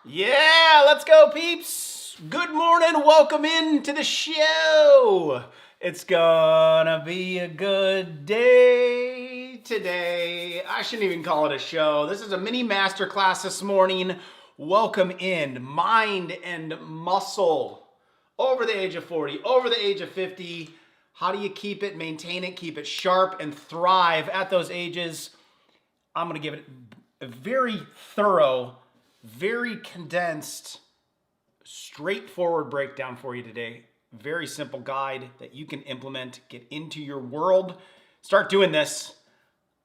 Yeah, let's go, peeps. Good morning. Welcome into the show. It's gonna be a good day today. I shouldn't even call it a show. This is a mini masterclass this morning. Welcome in. Mind and muscle. Over the age of 40, over the age of 50. How do you keep it, maintain it, keep it sharp, and thrive at those ages? I'm gonna give it a very thorough, very condensed, straightforward breakdown for you today. Very simple guide that you can implement, get into your world, start doing this.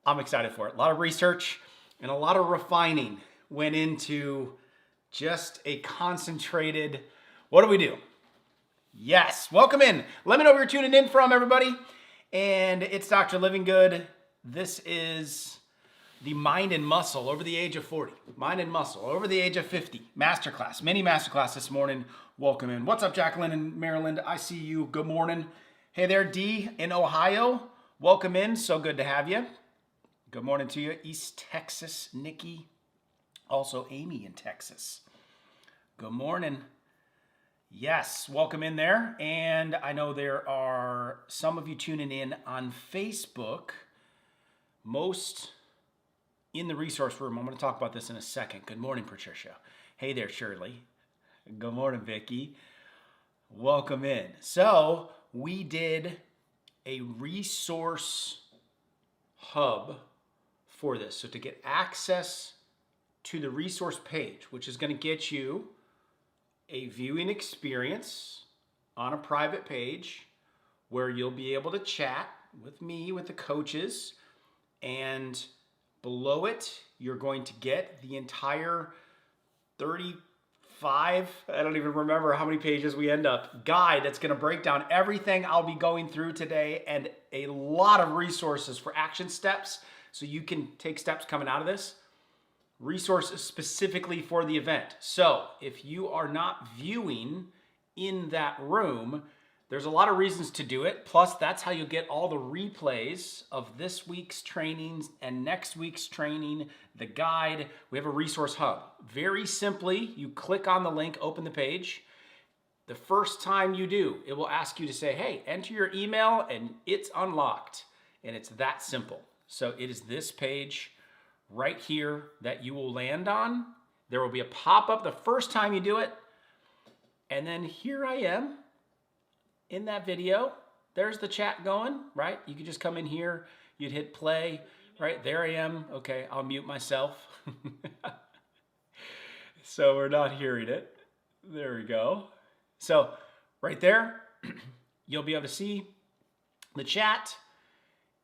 I'm excited for it. A lot of research and a lot of refining went into just a concentrated, what do we do? Yes, welcome in. Let me know where you're tuning in from, everybody. And it's Dr. Living Good. This is the Mind and Muscle over the age of 40. Mind and Muscle over the age of 50. Masterclass, mini masterclass this morning. Welcome in. What's up, Jacqueline in Maryland? I see you. Good morning. Hey there, D in Ohio. Welcome in. So good to have you. Good morning to you. East Texas, Nikki. Also Amy in Texas. Good morning. Yes, welcome in there. And I know there are some of you tuning in on Facebook. Most in the resource room. I'm going to talk about this in a second. Good morning, Patricia. Hey there, Shirley. Good morning, Vicky. Welcome in. So we did a resource hub for this. So to get access to the resource page, which is going to get you a viewing experience on a private page where you'll be able to chat with me, with the coaches, and below it, you're going to get the entire 35, I don't even remember how many pages we end up, guide that's going to break down everything I'll be going through today and a lot of resources for action steps so you can take steps coming out of this. Resources specifically for the event. So if you are not viewing in that room, there's a lot of reasons to do it. Plus, that's how you get all the replays of this week's trainings and next week's training, the guide. We have a resource hub. Very simply, you click on the link, open the page. The first time you do, it will ask you to say, hey, enter your email, and it's unlocked. And it's that simple. So it is this page right here that you will land on. There will be a pop-up the first time you do it. And then here I am. In that video, there's the chat going, right? You could just come in here, you'd hit play, right? There I am. Okay, I'll mute myself. So we're not hearing it. There we go. So right there, you'll be able to see the chat.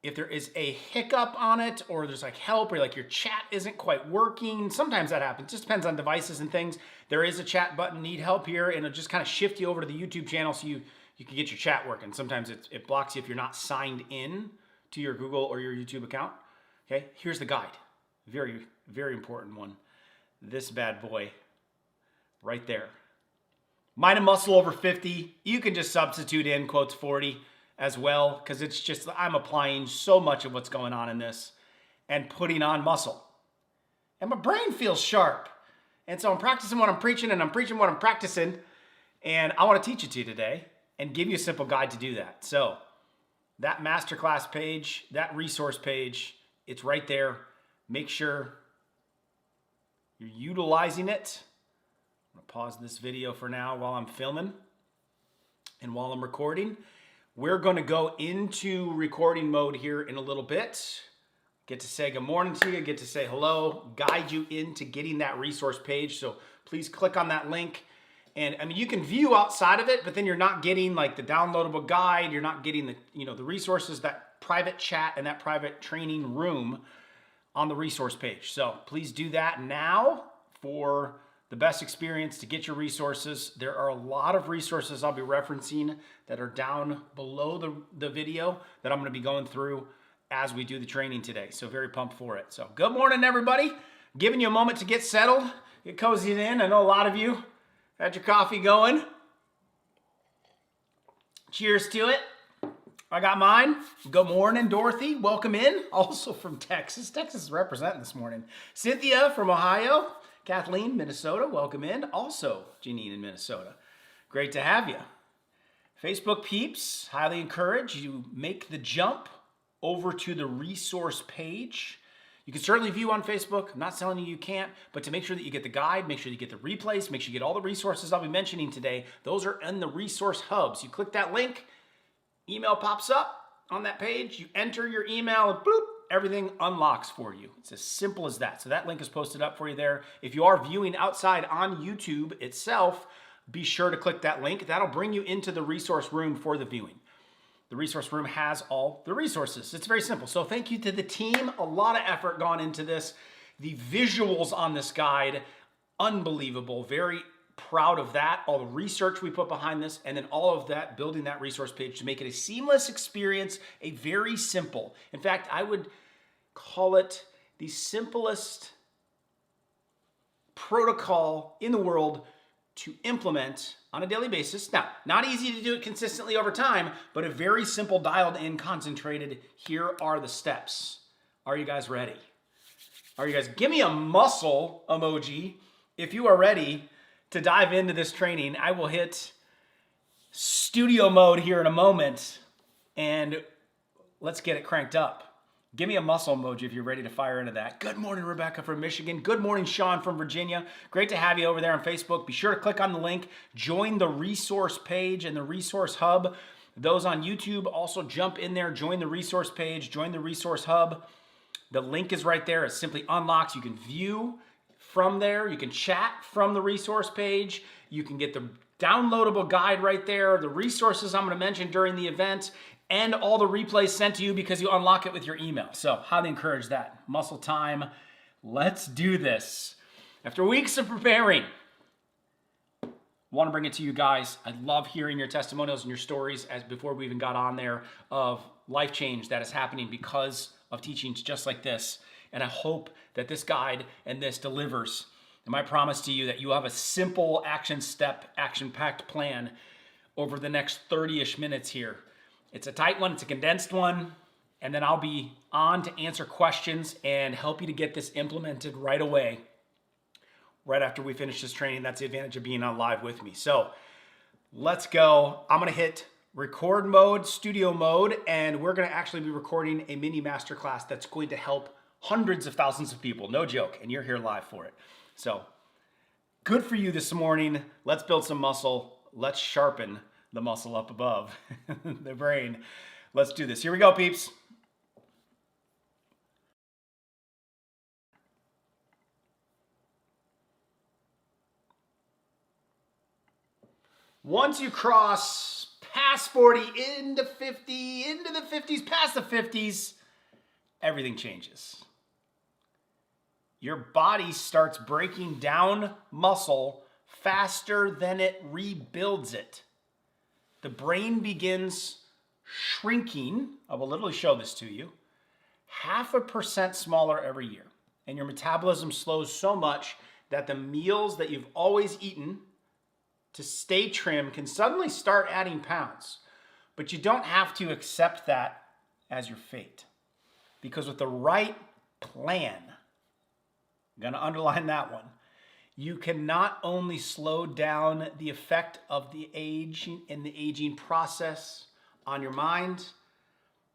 If there is a hiccup on it, or there's like help, or like your chat isn't quite working, sometimes that happens. Just depends on devices and things. There is a chat button, need help here, and it'll just kind of shift you over to the YouTube channel so you can get your chat working. Sometimes it blocks you if you're not signed in to your Google or your YouTube account. Okay, here's the guide. Very, very important one. This bad boy right there. Mind and Muscle over 50. You can just substitute in quotes 40 as well, because it's just, I'm applying so much of what's going on in this and putting on muscle. And my brain feels sharp. And so I'm practicing what I'm preaching, and I'm preaching what I'm practicing. And I want to teach it to you today and give you a simple guide to do that. So that masterclass page, that resource page, it's right there. Make sure you're utilizing it. I'm gonna pause this video for now while I'm filming and while I'm recording. We're gonna go into recording mode here in a little bit. Get to say good morning to you, get to say hello, guide you into getting that resource page. So please click on that link. And I mean, you can view outside of it, but then you're not getting like the downloadable guide. You're not getting the resources, that private chat and that private training room on the resource page. So please do that now for the best experience to get your resources. There are a lot of resources I'll be referencing that are down below the video that I'm going to be going through as we do the training today. So very pumped for it. So good morning, everybody. Giving you a moment to get settled, get cozied in. I know a lot of you had your coffee going. Cheers to it. I got mine. Good morning, Dorothy. Welcome in. Also from Texas. Texas is representing this morning. Cynthia from Ohio. Kathleen, Minnesota, welcome in. Also, Janine in Minnesota. Great to have you. Facebook peeps, highly encourage you make the jump over to the resource page. You can certainly view on Facebook. I'm not telling you you can't, but to make sure that you get the guide, make sure you get the replays, make sure you get all the resources I'll be mentioning today. Those are in the resource hubs. You click that link, email pops up on that page, you enter your email and bloop, everything unlocks for you. It's as simple as that. So that link is posted up for you there. If you are viewing outside on YouTube itself, be sure to click that link. That'll bring you into the resource room for the viewing. The resource room has all the resources. It's very simple. So thank you to the team. A lot of effort gone into this. The visuals on this guide, unbelievable. Very proud of that. All the research we put behind this, and then all of that, building that resource page to make it a seamless experience, a very simple. In fact, I would call it the simplest protocol in the world to implement on a daily basis. Now, not easy to do it consistently over time, but a very simple, dialed in, concentrated. Here are the steps. Are you guys ready? Are you guys? Give me a muscle emoji if you are ready to dive into this training. I will hit studio mode here in a moment, and let's get it cranked up. Give me a muscle emoji if you're ready to fire into that. Good morning, Rebecca from Michigan. Good morning, Sean from Virginia. Great to have you over there on Facebook. Be sure to click on the link, join the resource page and the resource hub. Those on YouTube, also jump in there, join the resource page, join the resource hub. The link is right there. It simply unlocks. You can view from there. You can chat from the resource page. You can get the downloadable guide right there, the resources I'm going to mention during the event, and all the replays sent to you because you unlock it with your email. So highly encourage that. Muscle time. Let's do this. After weeks of preparing, I want to bring it to you guys. I love hearing your testimonials and your stories as before we even got on there of life change that is happening because of teachings just like this. And I hope that this guide and this delivers. And my promise to you that you have a simple action-packed plan over the next 30-ish minutes here. It's a tight one, it's a condensed one, and then I'll be on to answer questions and help you to get this implemented right away, right after we finish this training. That's the advantage of being on live with me. So let's go. I'm gonna hit record mode, studio mode, and we're gonna actually be recording a mini masterclass that's going to help hundreds of thousands of people, no joke, and you're here live for it. So good for you this morning. Let's build some muscle. Let's sharpen the muscle up above the brain. Let's do this. Here we go, peeps. Once you cross past 40 into 50, into the 50s, past the 50s, everything changes. Your body starts breaking down muscle faster than it rebuilds it. The brain begins shrinking. I will literally show this to you. 0.5% smaller every year. And your metabolism slows so much that the meals that you've always eaten to stay trim can suddenly start adding pounds. But you don't have to accept that as your fate. Because with the right plan, I'm going to underline that one, you can not only slow down the effect of the aging and the aging process on your mind,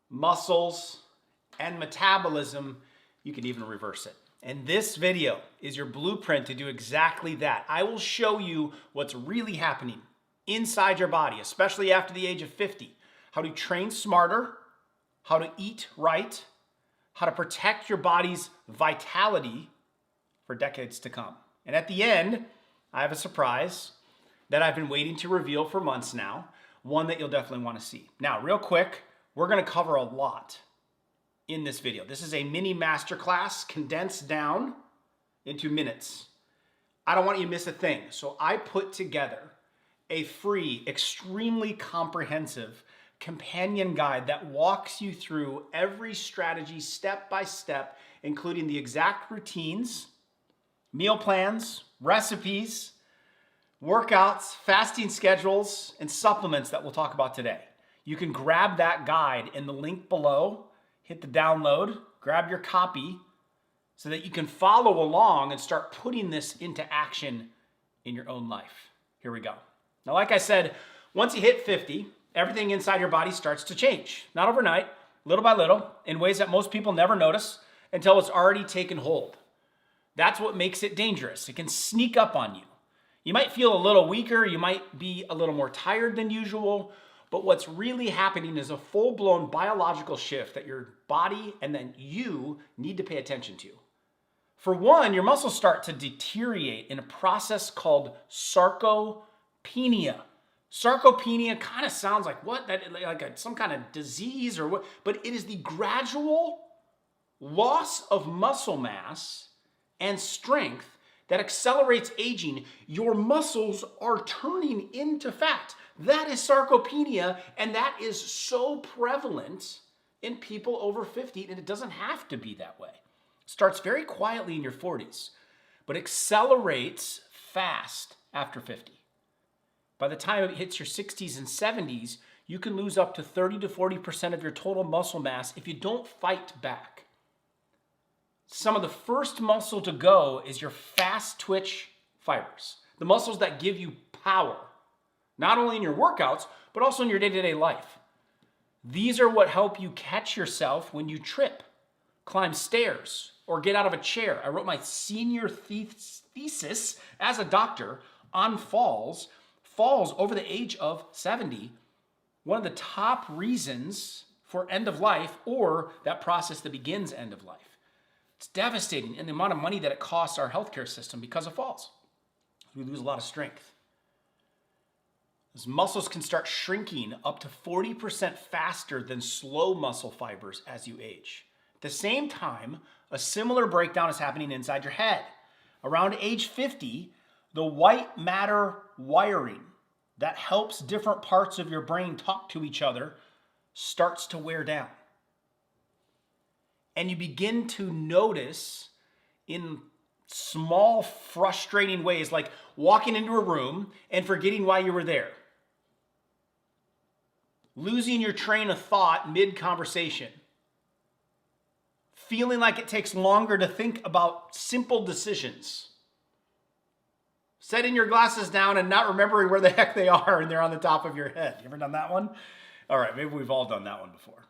muscles, and metabolism, you can even reverse it. And this video is your blueprint to do exactly that. I will show you what's really happening inside your body, especially after the age of 50. How to train smarter, how to eat right, how to protect your body's vitality for decades to come. And at the end, I have a surprise that I've been waiting to reveal for months now, one that you'll definitely want to see. Now, real quick, we're going to cover a lot in this video. This is a mini masterclass condensed down into minutes. I don't want you to miss a thing. So I put together a free, extremely comprehensive companion guide that walks you through every strategy step by step, including the exact routines, meal plans, recipes, workouts, fasting schedules, and supplements that we'll talk about today. You can grab that guide in the link below, hit the download, grab your copy, so that you can follow along and start putting this into action in your own life. Here we go. Now, like I said, once you hit 50, everything inside your body starts to change. Not overnight, little by little, in ways that most people never notice until it's already taken hold. That's what makes it dangerous. It can sneak up on you. You might feel a little weaker, you might be a little more tired than usual, but what's really happening is a full-blown biological shift that your body and then you need to pay attention to. For one, your muscles start to deteriorate in a process called sarcopenia. Sarcopenia kind of sounds like what? Some kind of disease or what? But it is the gradual loss of muscle mass and strength that accelerates aging. Your muscles are turning into fat. That is sarcopenia, and that is so prevalent in people over 50, and it doesn't have to be that way. It starts very quietly in your 40s, but accelerates fast after 50. By the time it hits your 60s and 70s, you can lose up to 30 to 40% of your total muscle mass if you don't fight back. Some of the first muscle to go is your fast twitch fibers, the muscles that give you power, not only in your workouts, but also in your day-to-day life. These are what help you catch yourself when you trip, climb stairs, or get out of a chair. I wrote my senior thesis as a doctor on falls over the age of 70. One of the top reasons for end of life, or that process that begins end of life. It's devastating in the amount of money that it costs our healthcare system because of falls. We lose a lot of strength. Those muscles can start shrinking up to 40% faster than slow muscle fibers as you age. At the same time, a similar breakdown is happening inside your head. Around age 50, the white matter wiring that helps different parts of your brain talk to each other starts to wear down. And you begin to notice in small, frustrating ways, like walking into a room and forgetting why you were there. Losing your train of thought mid-conversation. Feeling like it takes longer to think about simple decisions. Setting your glasses down and not remembering where the heck they are and they're on the top of your head. You ever done that one? All right, maybe we've all done that one before.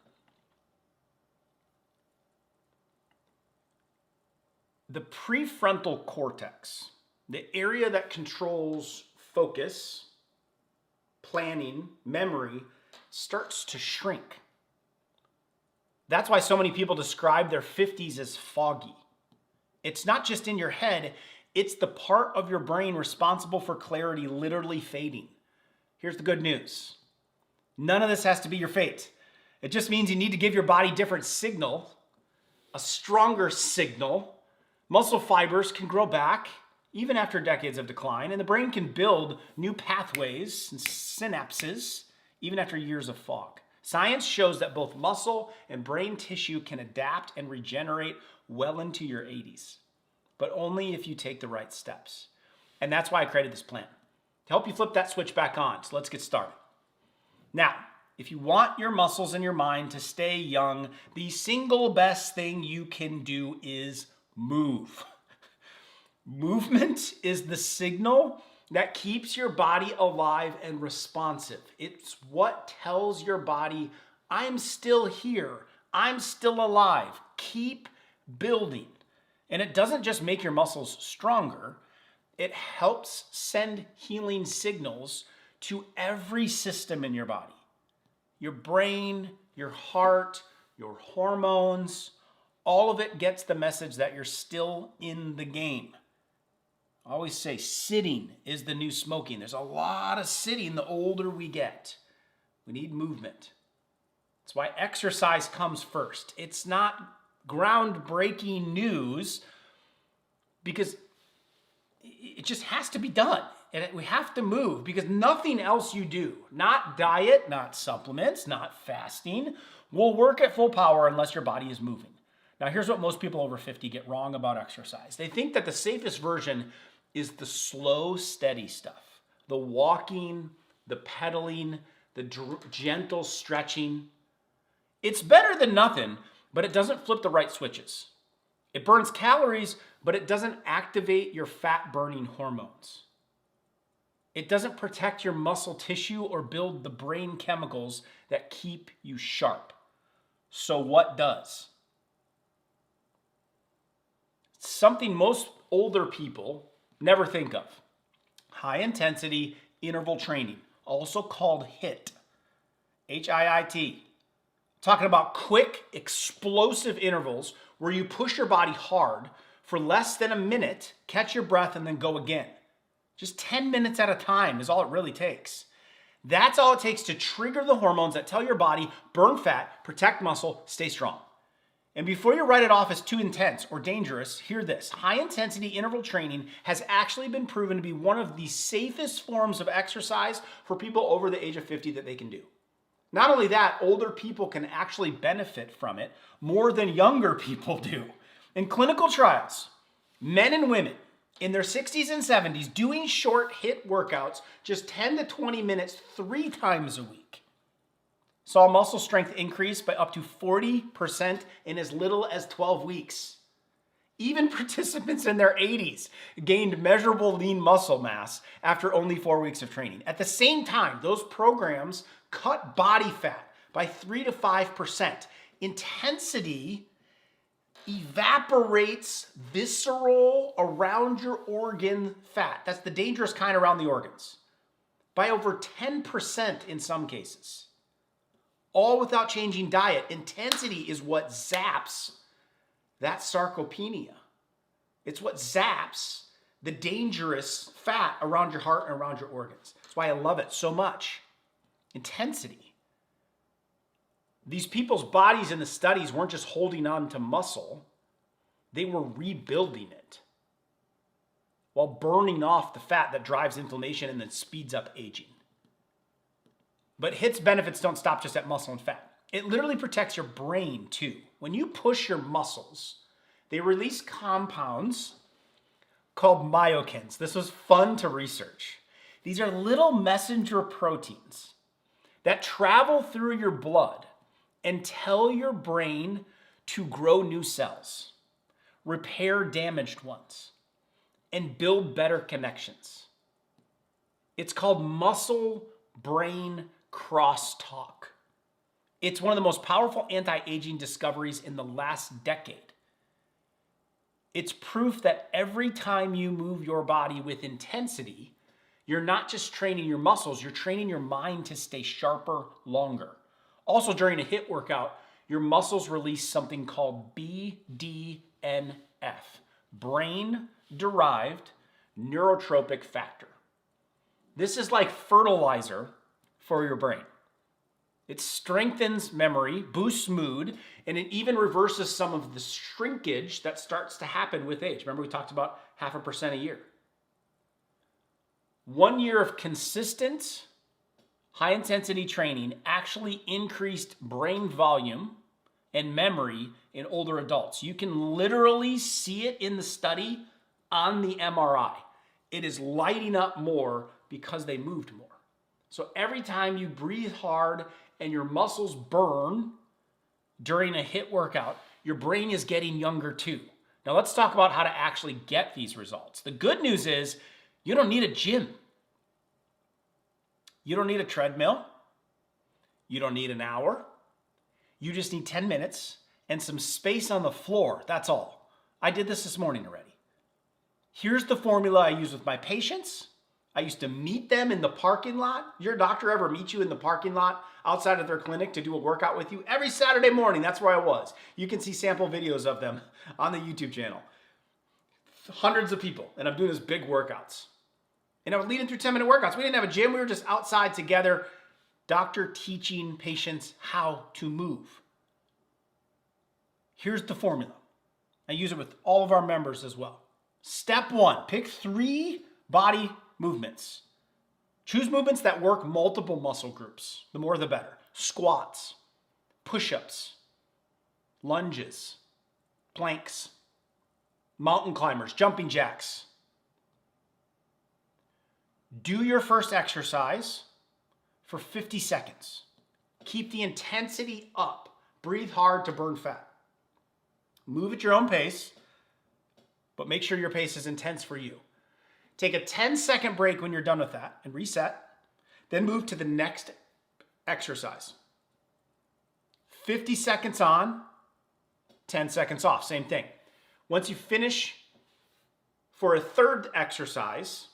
The prefrontal cortex, the area that controls focus, planning, memory, starts to shrink. That's why so many people describe their 50s as foggy. It's not just in your head, it's the part of your brain responsible for clarity literally fading. Here's the good news. None of this has to be your fate. It just means you need to give your body different signal, a stronger signal. Muscle fibers can grow back even after decades of decline, and the brain can build new pathways and synapses even after years of fog. Science shows that both muscle and brain tissue can adapt and regenerate well into your 80s, but only if you take the right steps. And that's why I created this plan, to help you flip that switch back on. So let's get started. Now, if you want your muscles and your mind to stay young, the single best thing you can do is move. Movement is the signal that keeps your body alive and responsive. It's what tells your body, I'm still here. I'm still alive. Keep building. And it doesn't just make your muscles stronger. It helps send healing signals to every system in your body. Your brain, your heart, your hormones, all of it gets the message that you're still in the game. I always say sitting is the new smoking. There's a lot of sitting the older we get. We need movement. That's why exercise comes first. It's not groundbreaking news because it just has to be done. And we have to move because nothing else you do, not diet, not supplements, not fasting, will work at full power unless your body is moving. Now, here's what most people over 50 get wrong about exercise. They think that the safest version is the slow, steady stuff. The walking, the pedaling, the gentle stretching. It's better than nothing, but it doesn't flip the right switches. It burns calories, but it doesn't activate your fat burning hormones. It doesn't protect your muscle tissue or build the brain chemicals that keep you sharp. So what does? Something most older people never think of. High intensity interval training, also called HIIT. HIIT. Talking about quick, explosive intervals where you push your body hard for less than a minute, catch your breath, and then go again. Just 10 minutes at a time is all it really takes. That's all it takes to trigger the hormones that tell your body, burn fat, protect muscle, stay strong. And before you write it off as too intense or dangerous, hear this. High-intensity interval training has actually been proven to be one of the safest forms of exercise for people over the age of 50 that they can do. Not only that, older people can actually benefit from it more than younger people do. In clinical trials, men and women in their 60s and 70s doing short HIIT workouts, just 10 to 20 minutes 3 times a week, saw muscle strength increase by up to 40% in as little as 12 weeks. Even participants in their 80s gained measurable lean muscle mass after only 4 weeks of training. At the same time, those programs cut body fat by 3 to 5%. Intensity evaporates visceral around your organ fat. That's the dangerous kind around the organs. By over 10% in some cases. All without changing diet. Intensity is what zaps that sarcopenia. It's what zaps the dangerous fat around your heart and around your organs. That's why I love it so much. Intensity. These people's bodies in the studies weren't just holding on to muscle, they were rebuilding it while burning off the fat that drives inflammation and then speeds up aging. But HIIT's benefits don't stop just at muscle and fat. It literally protects your brain too. When you push your muscles, they release compounds called myokines. This was fun to research. These are little messenger proteins that travel through your blood and tell your brain to grow new cells, repair damaged ones, and build better connections. It's called muscle-brain crosstalk. It's one of the most powerful anti-aging discoveries in the last decade. It's proof that every time you move your body with intensity, you're not just training your muscles, you're training your mind to stay sharper longer. Also, during a HIIT workout, your muscles release something called BDNF, brain-derived neurotropic factor. This is like fertilizer for your brain. It strengthens memory, boosts mood, and it even reverses some of the shrinkage that starts to happen with age. Remember we talked about 0.5% a year. 1 year of consistent high-intensity training actually increased brain volume and memory in older adults. You can literally see it in the study on the MRI. It is lighting up more because they moved more. So every time you breathe hard and your muscles burn during a HIIT workout, your brain is getting younger too. Now let's talk about how to actually get these results. The good news is you don't need a gym. You don't need a treadmill. You don't need an hour. You just need 10 minutes and some space on the floor. That's all. I did this morning already. Here's the formula I use with my patients. I used to meet them in the parking lot. Your doctor ever meet you in the parking lot outside of their clinic to do a workout with you? Every Saturday morning, that's where I was. You can see sample videos of them on the YouTube channel. Hundreds of people, and I'm doing these big workouts. And I was leading through 10-minute workouts. We didn't have a gym. We were just outside together, doctor teaching patients how to move. Here's the formula. I use it with all of our members as well. Step 1, pick 3 body movements. Choose movements that work multiple muscle groups. The more the better. Squats, push-ups, lunges, planks, mountain climbers, jumping jacks. Do your first exercise for 50 seconds. Keep the intensity up. Breathe hard to burn fat. Move at your own pace. but make sure your pace is intense for you. Take a 10-second break when you're done with that and reset. Then move to the next exercise. 50 seconds on, 10 seconds off, same thing. Once you finish for a third exercise,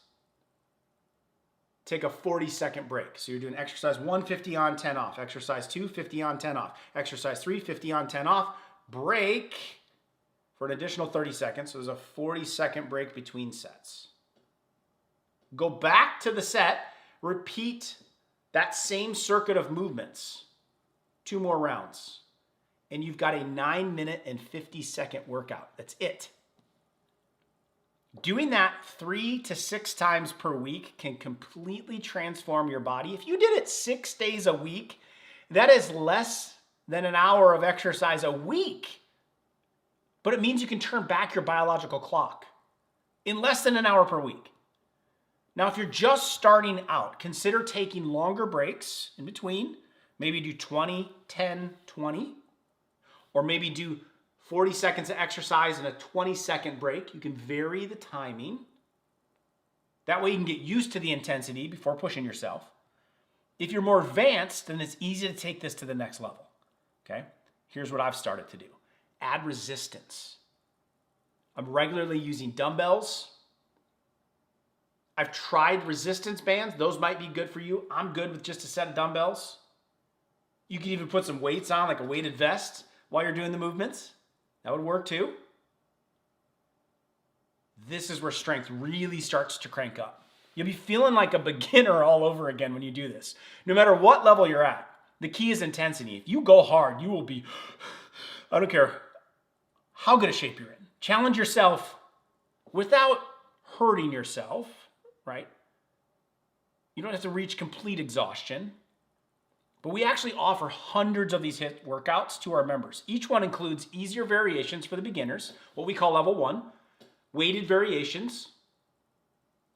take a 40-second break. So you're doing exercise 1, 50 on, 10 off. Exercise 2, 50 on, 10 off. Exercise 3, 50 on, 10 off. Break for an additional 30 seconds. So there's a 40-second break between sets. Go back to the set, repeat that same circuit of movements. 2 more rounds. And you've got a 9-minute and 50-second workout. That's it. Doing that 3 to 6 times per week can completely transform your body. If you did it 6 days a week, that is less than an hour of exercise a week. But it means you can turn back your biological clock in less than an hour per week. Now, if you're just starting out, consider taking longer breaks in between. Maybe do 20, 10, 20. Or maybe do 40 seconds of exercise and a 20-second break. You can vary the timing. That way you can get used to the intensity before pushing yourself. If you're more advanced, then it's easy to take this to the next level. Okay? Here's what I've started to do. Add resistance. I'm regularly using dumbbells. I've tried resistance bands. Those might be good for you. I'm good with just a set of dumbbells. You can even put some weights on, like a weighted vest, while you're doing the movements. That would work too. This is where strength really starts to crank up. You'll be feeling like a beginner all over again when you do this. No matter what level you're at, the key is intensity. If you go hard, you will be, I don't care how good a shape you're in. Challenge yourself without hurting yourself, right? You don't have to reach complete exhaustion. But we actually offer hundreds of these HIIT workouts to our members. Each one includes easier variations for the beginners, what we call level 1, weighted variations,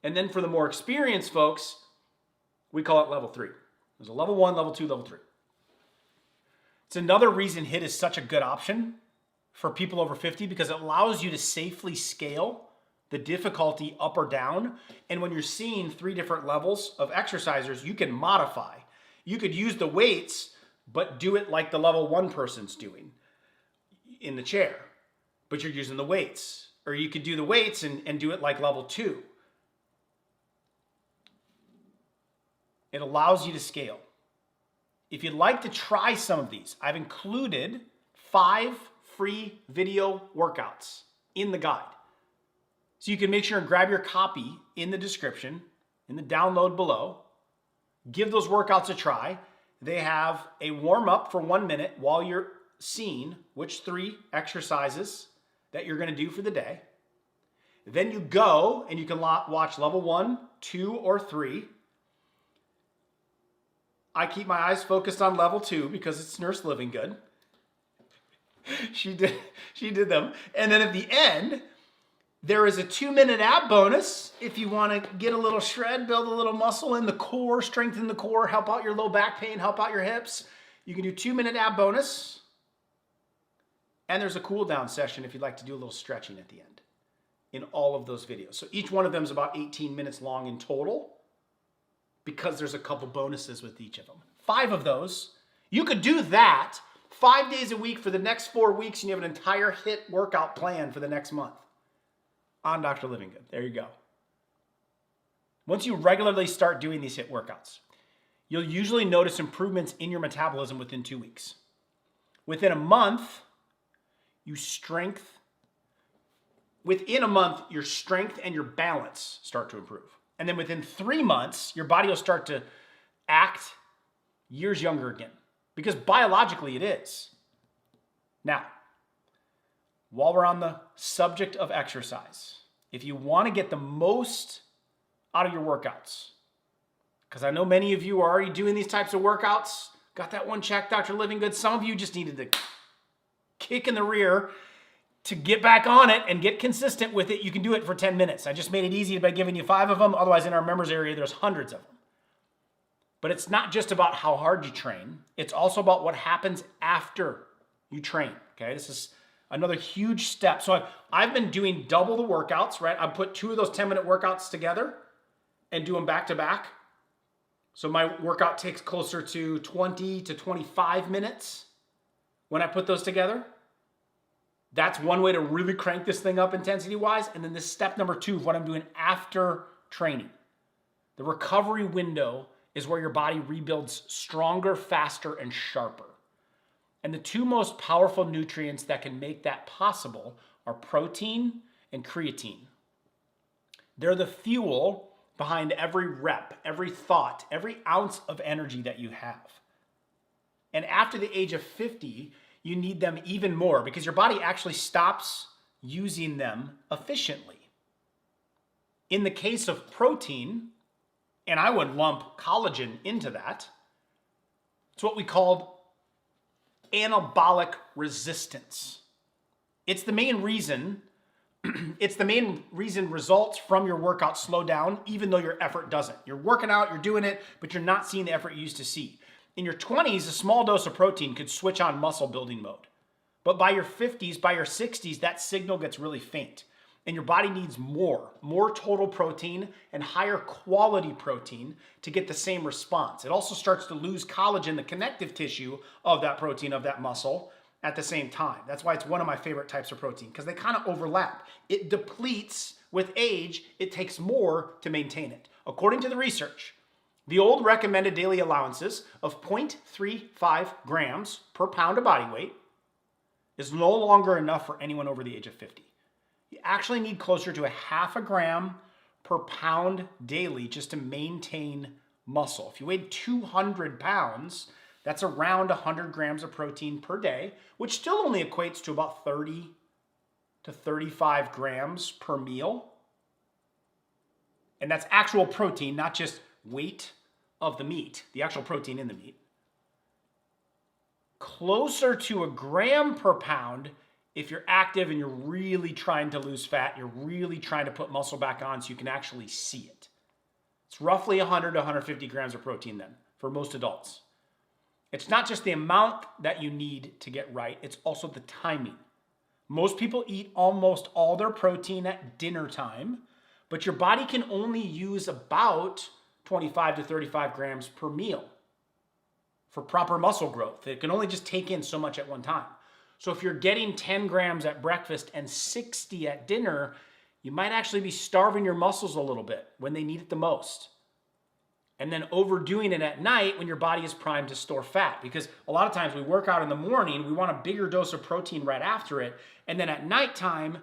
and then for the more experienced folks, we call it level 3. There's a level 1, level 2, level 3. It's another reason HIIT is such a good option for people over 50 because it allows you to safely scale the difficulty up or down. And when you're seeing 3 different levels of exercisers, you can modify. You could use the weights, but do it like the level 1 person's doing in the chair, but you're using the weights. Or you could do the weights and do it like level 2. It allows you to scale. If you'd like to try some of these, I've included 5 free video workouts in the guide. So you can make sure and grab your copy in the description, in the download below. Give those workouts a try. They have a warm-up for 1 minute while you're seeing which 3 exercises that you're going to do for the day. Then you go and you can watch level 1, 2, or 3. I keep my eyes focused on level 2 because it's Nurse Living Good. She did them. And then at the end, there is a 2-minute ab bonus if you want to get a little shred, build a little muscle in the core, strengthen the core, help out your low back pain, help out your hips. You can do 2-minute ab bonus. And there's a cool down session if you'd like to do a little stretching at the end in all of those videos. So each one of them is about 18 minutes long in total because there's a couple bonuses with each of them. 5 of those. You could do that 5 days a week for the next 4 weeks and you have an entire HIIT workout plan for the next month. On Dr. Living Good. There you go. Once you regularly start doing these HIIT workouts, you'll usually notice improvements in your metabolism within 2 weeks. Within a month, your strength and your balance start to improve. And then within 3 months, your body will start to act years younger again. Because biologically it is. Now, while we're on the subject of exercise, if you want to get the most out of your workouts, because I know many of you are already doing these types of workouts, got that one check, Dr. Living Good. Some of you just needed the kick in the rear to get back on it and get consistent with it. You can do it for 10 minutes. I just made it easy by giving you 5 of them. Otherwise, in our members area, there's hundreds of them. But it's not just about how hard you train. It's also about what happens after you train. Okay, this is Another huge step. So I've been doing double the workouts, right? I put 2 of those 10-minute workouts together and do them back to back. So my workout takes closer to 20 to 25 minutes when I put those together. That's one way to really crank this thing up intensity-wise. And then this step number 2 of what I'm doing after training. The recovery window is where your body rebuilds stronger, faster, and sharper. And the 2 most powerful nutrients that can make that possible are protein and creatine. They're the fuel behind every rep, every thought, every ounce of energy that you have. And after the age of 50, you need them even more because your body actually stops using them efficiently. In the case of protein, and I would lump collagen into that, it's what we call anabolic resistance. It's the main reason results from your workout slow down, even though your effort doesn't. You're working out, you're doing it, but you're not seeing the effort you used to see. In your 20s, a small dose of protein could switch on muscle building mode. But by your 50s, by your 60s, that signal gets really faint. And your body needs more total protein and higher quality protein to get the same response. It also starts to lose collagen, the connective tissue of that protein, of that muscle, at the same time. That's why it's one of my favorite types of protein, because they kind of overlap. It depletes with age. It takes more to maintain it. According to the research, the old recommended daily allowances of 0.35 grams per pound of body weight is no longer enough for anyone over the age of 50. You actually need closer to 0.5 gram per pound daily just to maintain muscle. If you weighed 200 pounds, that's around 100 grams of protein per day, which still only equates to about 30 to 35 grams per meal. And that's actual protein, not just weight of the meat, the actual protein in the meat. Closer to 1 gram per pound if you're active and you're really trying to lose fat, you're really trying to put muscle back on so you can actually see it. It's roughly 100 to 150 grams of protein then for most adults. It's not just the amount that you need to get right, it's also the timing. Most people eat almost all their protein at dinner time, but your body can only use about 25 to 35 grams per meal for proper muscle growth. It can only just take in so much at one time. So if you're getting 10 grams at breakfast and 60 at dinner, you might actually be starving your muscles a little bit when they need it the most. And then overdoing it at night when your body is primed to store fat. Because a lot of times we work out in the morning, we want a bigger dose of protein right after it. And then at nighttime,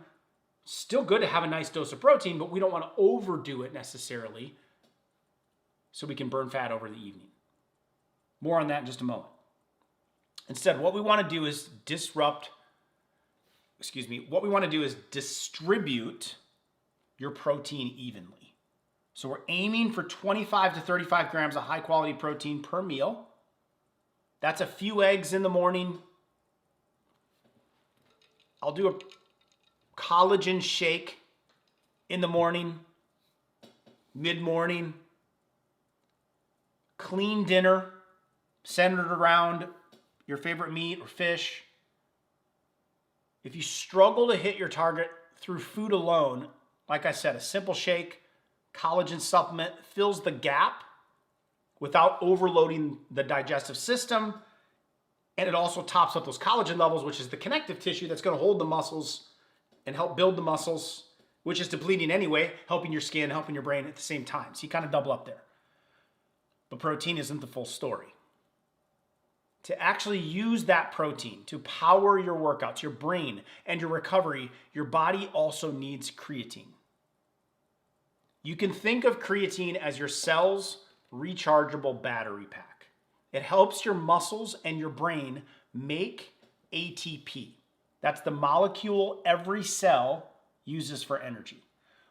still good to have a nice dose of protein, but we don't want to overdo it necessarily so we can burn fat over the evening. More on that in just a moment. Instead, what we want to do is distribute your protein evenly. So we're aiming for 25 to 35 grams of high quality protein per meal. That's a few eggs in the morning. I'll do a collagen shake in the morning, mid-morning, clean dinner centered around your favorite meat or fish. If you struggle to hit your target through food alone, like I said, a simple shake, collagen supplement fills the gap without overloading the digestive system. And it also tops up those collagen levels, which is the connective tissue that's going to hold the muscles and help build the muscles, which is depleting anyway, helping your skin, helping your brain at the same time. So you kind of double up there. But protein isn't the full story. To actually use that protein to power your workouts, your brain, and your recovery, your body also needs creatine. You can think of creatine as your cell's rechargeable battery pack. It helps your muscles and your brain make ATP. That's the molecule every cell uses for energy.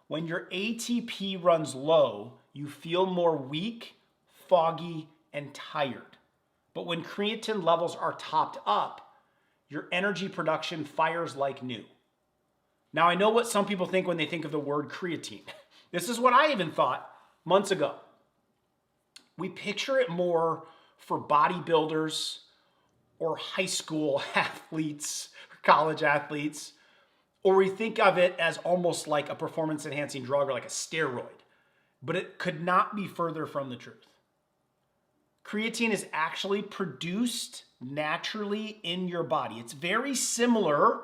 When your ATP runs low, you feel more weak, foggy, and tired. But when creatine levels are topped up, your energy production fires like new. Now, I know what some people think when they think of the word creatine. This is what I even thought months ago. We picture it more for bodybuilders or high school athletes, college athletes, or we think of it as almost like a performance enhancing drug or like a steroid, but it could not be further from the truth. Creatine is actually produced naturally in your body. It's very similar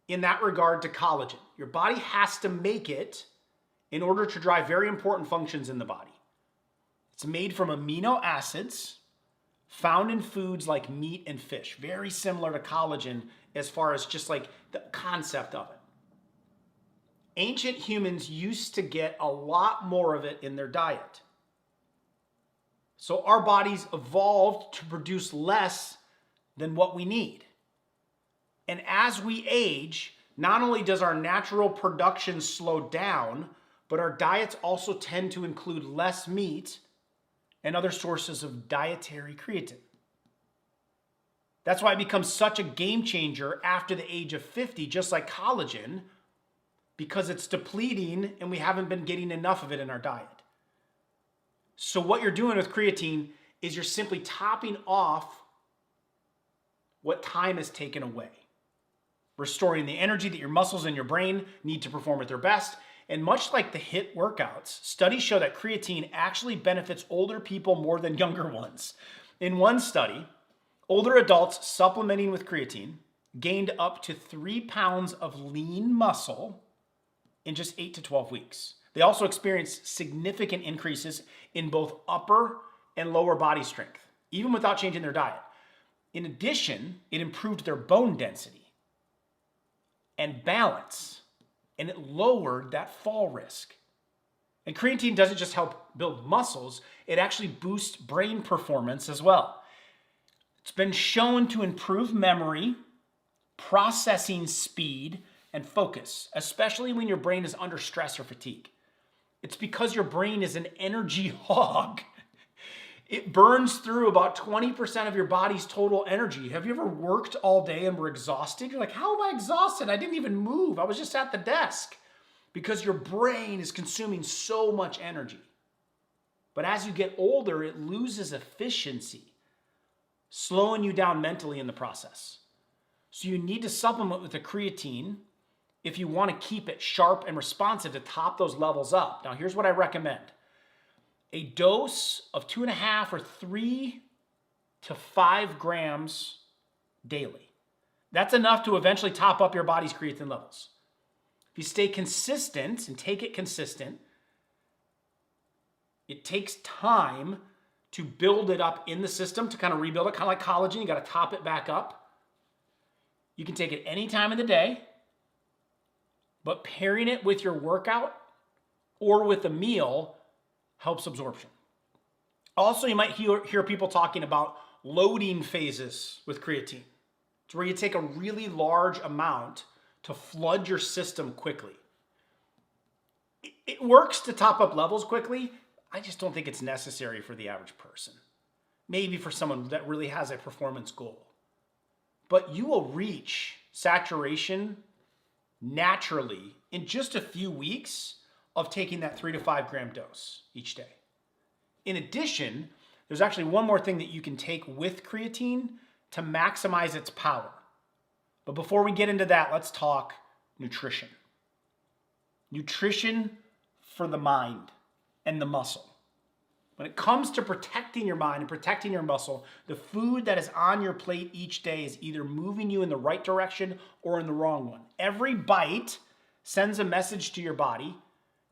in that regard to collagen. Your body has to make it in order to drive very important functions in the body. It's made from amino acids found in foods like meat and fish. Very similar to collagen as far as just like the concept of it. Ancient humans used to get a lot more of it in their diet. So our bodies evolved to produce less than what we need. And as we age, not only does our natural production slow down, but our diets also tend to include less meat and other sources of dietary creatine. That's why it becomes such a game changer after the age of 50, just like collagen, because it's depleting and we haven't been getting enough of it in our diet. So what you're doing with creatine is you're simply topping off what time has taken away, restoring the energy that your muscles and your brain need to perform at their best. And much like the HIIT workouts, studies show that creatine actually benefits older people more than younger ones. In one study, older adults supplementing with creatine gained up to 3 pounds of lean muscle in just 8 to 12 weeks. They also experienced significant increases in both upper and lower body strength, even without changing their diet. In addition, it improved their bone density and balance, and it lowered that fall risk. And creatine doesn't just help build muscles, it actually boosts brain performance as well. It's been shown to improve memory, processing speed, and focus, especially when your brain is under stress or fatigue. It's because your brain is an energy hog. It burns through about 20% of your body's total energy. Have you ever worked all day and were exhausted? You're like, how am I exhausted? I didn't even move. I was just at the desk. Because your brain is consuming so much energy. But as you get older, it loses efficiency, slowing you down mentally in the process. So you need to supplement with the creatine if you want to keep it sharp and responsive to top those levels up. Now, here's what I recommend. A dose of 2.5 or 3 to 5 grams daily. That's enough to eventually top up your body's creatine levels. If you stay consistent and take it consistent, it takes time to build it up in the system, to kind of rebuild it, kind of like collagen. You got to top it back up. You can take it any time of the day, but pairing it with your workout or with a meal helps absorption. Also, you might hear people talking about loading phases with creatine. It's where you take a really large amount to flood your system quickly. It works to top up levels quickly. I just don't think it's necessary for the average person. Maybe for someone that really has a performance goal. But you will reach saturation naturally in just a few weeks of taking that 3 to 5 gram dose each day. In addition, there's actually one more thing that you can take with creatine to maximize its power. But before we get into that, let's talk nutrition. Nutrition for the mind and the muscle. When it comes to protecting your mind and protecting your muscle, the food that is on your plate each day is either moving you in the right direction or in the wrong one. Every bite sends a message to your body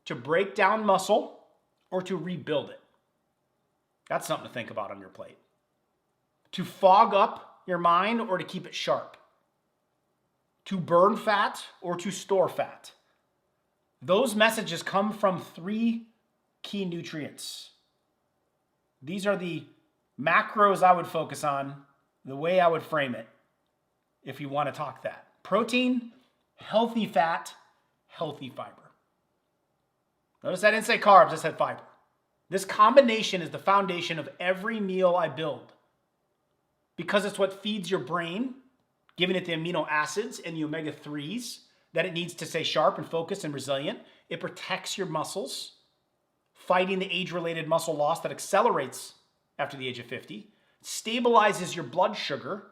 to break down muscle or to rebuild it. That's something to think about on your plate. To fog up your mind or to keep it sharp. To burn fat or to store fat. Those messages come from 3 key nutrients. These are the macros I would focus on, the way I would frame it, if you want to talk that. Protein, healthy fat, healthy fiber. Notice I didn't say carbs, I said fiber. This combination is the foundation of every meal I build because it's what feeds your brain, giving it the amino acids and the omega-3s that it needs to stay sharp and focused and resilient. It protects your muscles, fighting the age-related muscle loss that accelerates after the age of 50, stabilizes your blood sugar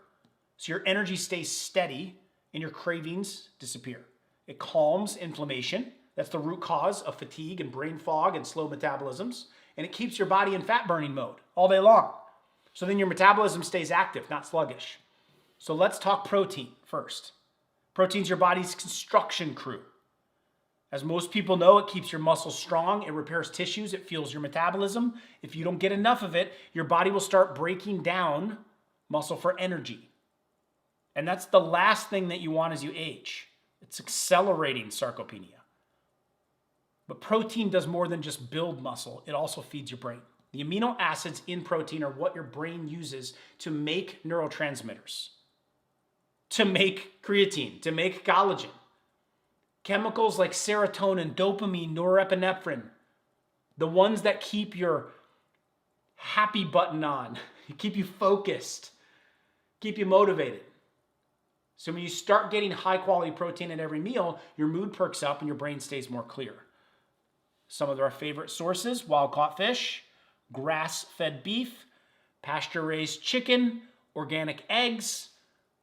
so your energy stays steady, and your cravings disappear. It calms inflammation. That's the root cause of fatigue and brain fog and slow metabolisms. And it keeps your body in fat burning mode all day long. So then your metabolism stays active, not sluggish. So let's talk protein first. Protein's your body's construction crew. As most people know, it keeps your muscles strong, it repairs tissues, it fuels your metabolism. If you don't get enough of it, your body will start breaking down muscle for energy. And that's the last thing that you want as you age. It's accelerating sarcopenia. But protein does more than just build muscle, it also feeds your brain. The amino acids in protein are what your brain uses to make neurotransmitters, to make creatine, to make collagen. Chemicals like serotonin, dopamine, norepinephrine, the ones that keep your happy button on, keep you focused, keep you motivated. So when you start getting high quality protein at every meal, your mood perks up and your brain stays more clear. Some of our favorite sources: wild caught fish, grass-fed beef, pasture-raised chicken, organic eggs,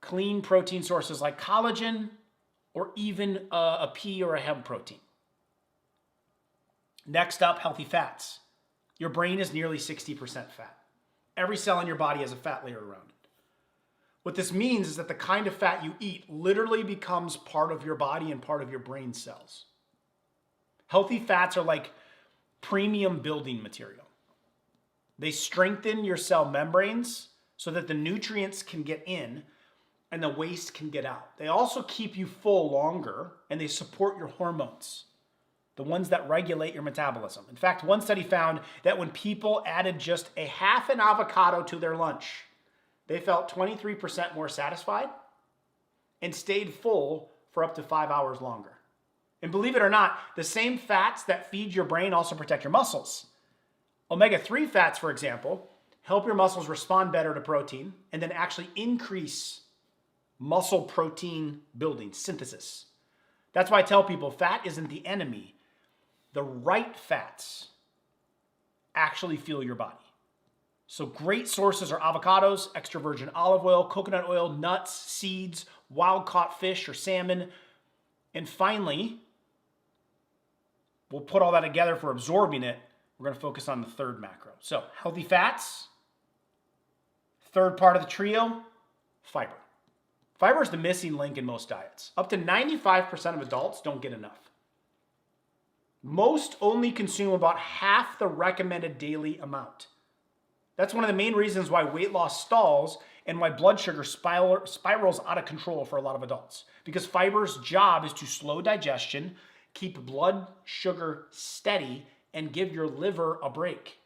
clean protein sources like collagen, or even a pea or a hemp protein. Next up, healthy fats. Your brain is nearly 60% fat. Every cell in your body has a fat layer around it. What this means is that the kind of fat you eat literally becomes part of your body and part of your brain cells. Healthy fats are like premium building material. They strengthen your cell membranes so that the nutrients can get in and the waste can get out. They also keep you full longer, and they support your hormones, the ones that regulate your metabolism. In fact, one study found that when people added just a half an avocado to their lunch, they felt 23% more satisfied and stayed full for up to 5 hours longer. And believe it or not, the same fats that feed your brain also protect your muscles. Omega-3 fats, for example, help your muscles respond better to protein and then actually increase muscle protein building, synthesis. That's why I tell people fat isn't the enemy. The right fats actually fuel your body. So great sources are avocados, extra virgin olive oil, coconut oil, nuts, seeds, wild-caught fish or salmon. And finally, we'll put all that together for absorbing it. We're going to focus on the third macro. So healthy fats. Third part of the trio, fiber. Fiber is the missing link in most diets. Up to 95% of adults don't get enough. Most only consume about half the recommended daily amount. That's one of the main reasons why weight loss stalls and why blood sugar spirals out of control for a lot of adults. Because fiber's job is to slow digestion, keep blood sugar steady, and give your liver a break.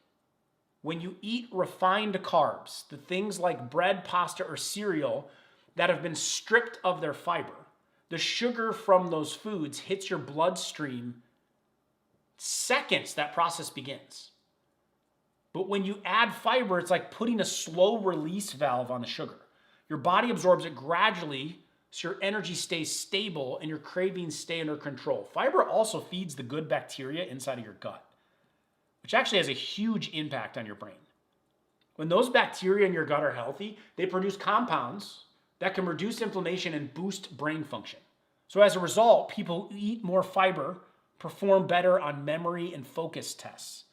When you eat refined carbs, the things like bread, pasta, or cereal that have been stripped of their fiber, the sugar from those foods hits your bloodstream seconds that process begins. But when you add fiber, it's like putting a slow release valve on the sugar. Your body absorbs it gradually so your energy stays stable and your cravings stay under control. Fiber also feeds the good bacteria inside of your gut, which actually has a huge impact on your brain. When those bacteria in your gut are healthy, they produce compounds that can reduce inflammation and boost brain function. So as a result, people who eat more fiber perform better on memory and focus tests.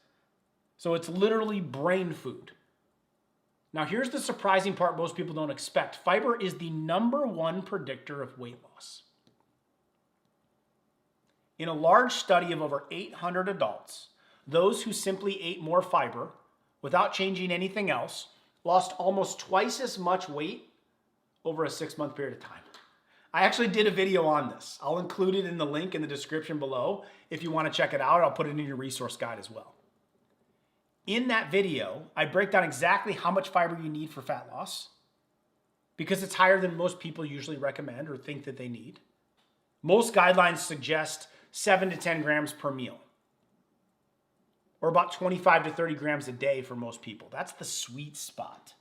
So it's literally brain food. Now here's the surprising part most people don't expect. Fiber is the #1 predictor of weight loss. In a large study of over 800 adults, those who simply ate more fiber without changing anything else lost almost twice as much weight over a 6-month period of time. I actually did a video on this. I'll include it in the link in the description below. If you want to check it out, I'll put it in your resource guide as well. In that video, I break down exactly how much fiber you need for fat loss, because it's higher than most people usually recommend or think that they need. Most guidelines suggest 7 to 10 grams per meal, or about 25 to 30 grams a day for most people. That's the sweet spot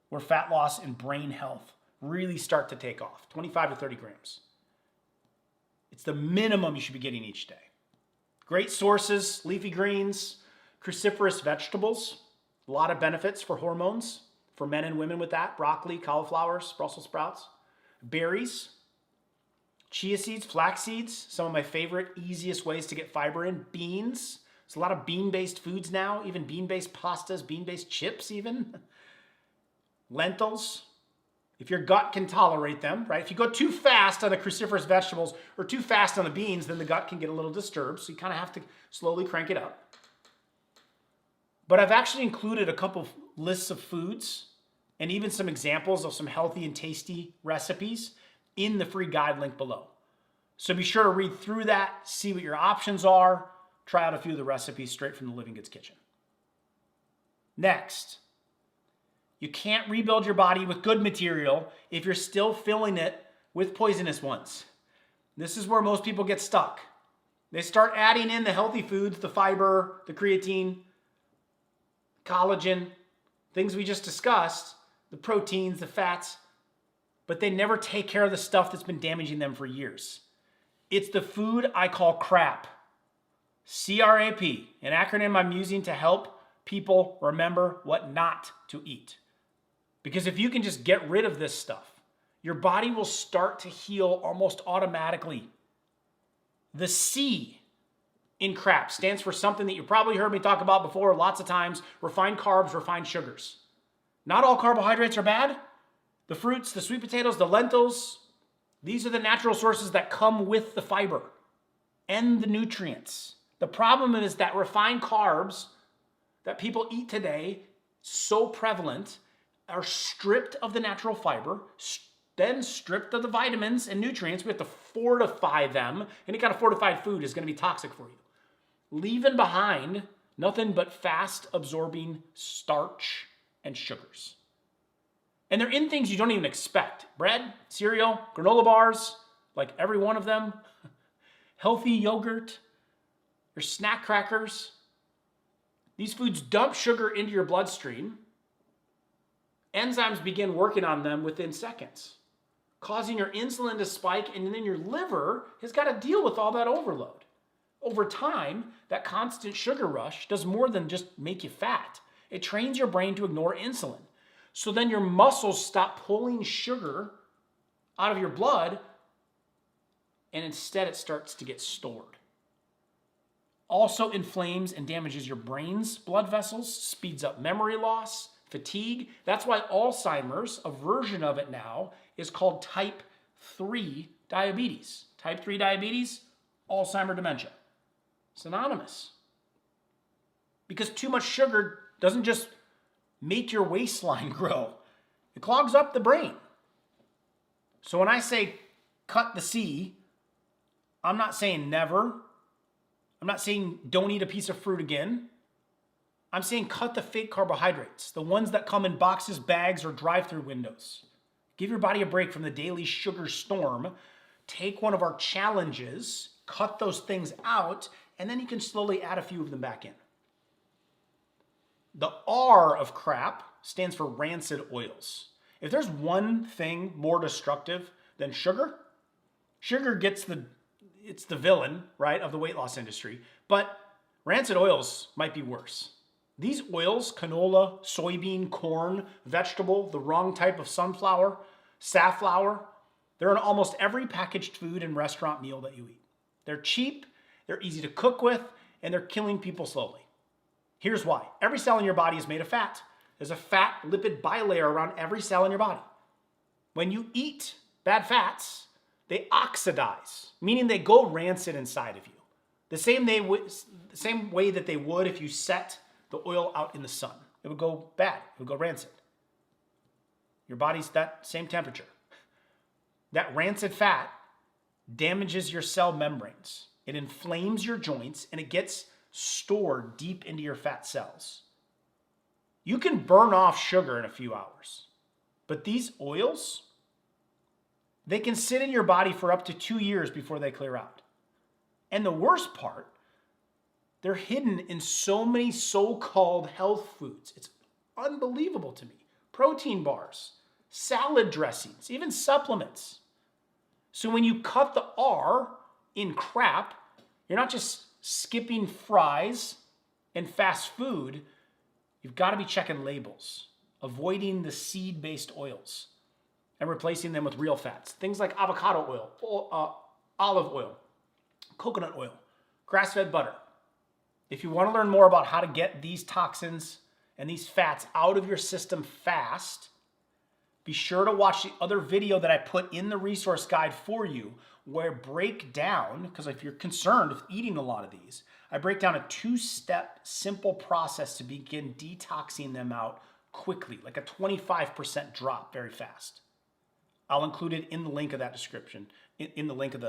where fat loss and brain health really start to take off, 25 to 30 grams. It's the minimum you should be getting each day. Great sources: leafy greens, cruciferous vegetables, a lot of benefits for hormones, for men and women with that: broccoli, cauliflowers, Brussels sprouts. berries, chia seeds, flax seeds, some of my favorite, easiest ways to get fiber in. Beans. There's a lot of bean-based foods now, even bean-based pastas, bean-based chips even. Lentils. If your gut can tolerate them, right? If you go too fast on the cruciferous vegetables or too fast on the beans, then the gut can get a little disturbed. So you kind of have to slowly crank it up. But I've actually included a couple lists of foods and even some examples of some healthy and tasty recipes in the free guide link below. So be sure to read through that, see what your options are, try out a few of the recipes straight from the Living Goods kitchen. Next, you can't rebuild your body with good material if you're still filling it with poisonous ones. This is where most people get stuck. They start adding in the healthy foods, the fiber, the creatine, collagen, things we just discussed, the proteins, the fats, but they never take care of the stuff that's been damaging them for years. It's the food I call crap. C-R-A-P, an acronym I'm using to help people remember what not to eat. Because if you can just get rid of this stuff, your body will start to heal almost automatically. The C in crap stands for something that you probably heard me talk about before lots of times: refined carbs, refined sugars. Not all carbohydrates are bad. The fruits, the sweet potatoes, the lentils, these are the natural sources that come with the fiber and the nutrients. The problem is that refined carbs that people eat today, so prevalent, are stripped of the natural fiber, then stripped of the vitamins and nutrients. We have to fortify them. Any kind of fortified food is going to be toxic for you. Leaving behind nothing but fast absorbing starch and sugars. And they're in things you don't even expect. Bread, cereal, granola bars, like every one of them. Healthy yogurt, your snack crackers. These foods dump sugar into your bloodstream. Enzymes begin working on them within seconds, causing your insulin to spike, and then your liver has got to deal with all that overload. Over time, that constant sugar rush does more than just make you fat. It trains your brain to ignore insulin. So then your muscles stop pulling sugar out of your blood, and instead it starts to get stored. Also inflames and damages your brain's blood vessels, speeds up memory loss, fatigue. That's why Alzheimer's, a version of it now, is called type 3 diabetes. Type 3 diabetes, Alzheimer's dementia. Synonymous. Because too much sugar doesn't just make your waistline grow. It clogs up the brain. So when I say cut the C, I'm not saying never. I'm not saying don't eat a piece of fruit again. I'm saying cut the fake carbohydrates, the ones that come in boxes, bags, or drive-through windows. Give your body a break from the daily sugar storm. Take one of our challenges, cut those things out, and then you can slowly add a few of them back in. The R of crap stands for rancid oils. If there's one thing more destructive than sugar, sugar it's the villain, right, of the weight loss industry, but rancid oils might be worse. These oils, canola, soybean, corn, vegetable, the wrong type of sunflower, safflower, they're in almost every packaged food and restaurant meal that you eat. They're cheap, they're easy to cook with, and they're killing people slowly. Here's why. Every cell in your body is made of fat. There's a fat lipid bilayer around every cell in your body. When you eat bad fats, they oxidize, meaning they go rancid inside of you. The same way that they would if you set the oil out in the sun. It would go bad. It would go rancid. Your body's that same temperature. That rancid fat damages your cell membranes. It inflames your joints, and it gets stored deep into your fat cells. You can burn off sugar in a few hours, but these oils, they can sit in your body for up to 2 years before they clear out. And the worst part, they're hidden in so many so-called health foods. It's unbelievable to me. Protein bars, salad dressings, even supplements. So when you cut the R in crap, you're not just skipping fries and fast food. You've got to be checking labels, avoiding the seed-based oils. and replacing them with real fats. Things like avocado oil, olive oil, coconut oil, grass-fed butter. If you want to learn more about how to get these toxins and these fats out of your system fast, be sure to watch the other video that I put in the resource guide for you, where I break down, because if you're concerned with eating a lot of these, I break down a 2-step simple process to begin detoxing them out quickly, like a 25% drop very fast. I'll include it in the link of that description, in the link of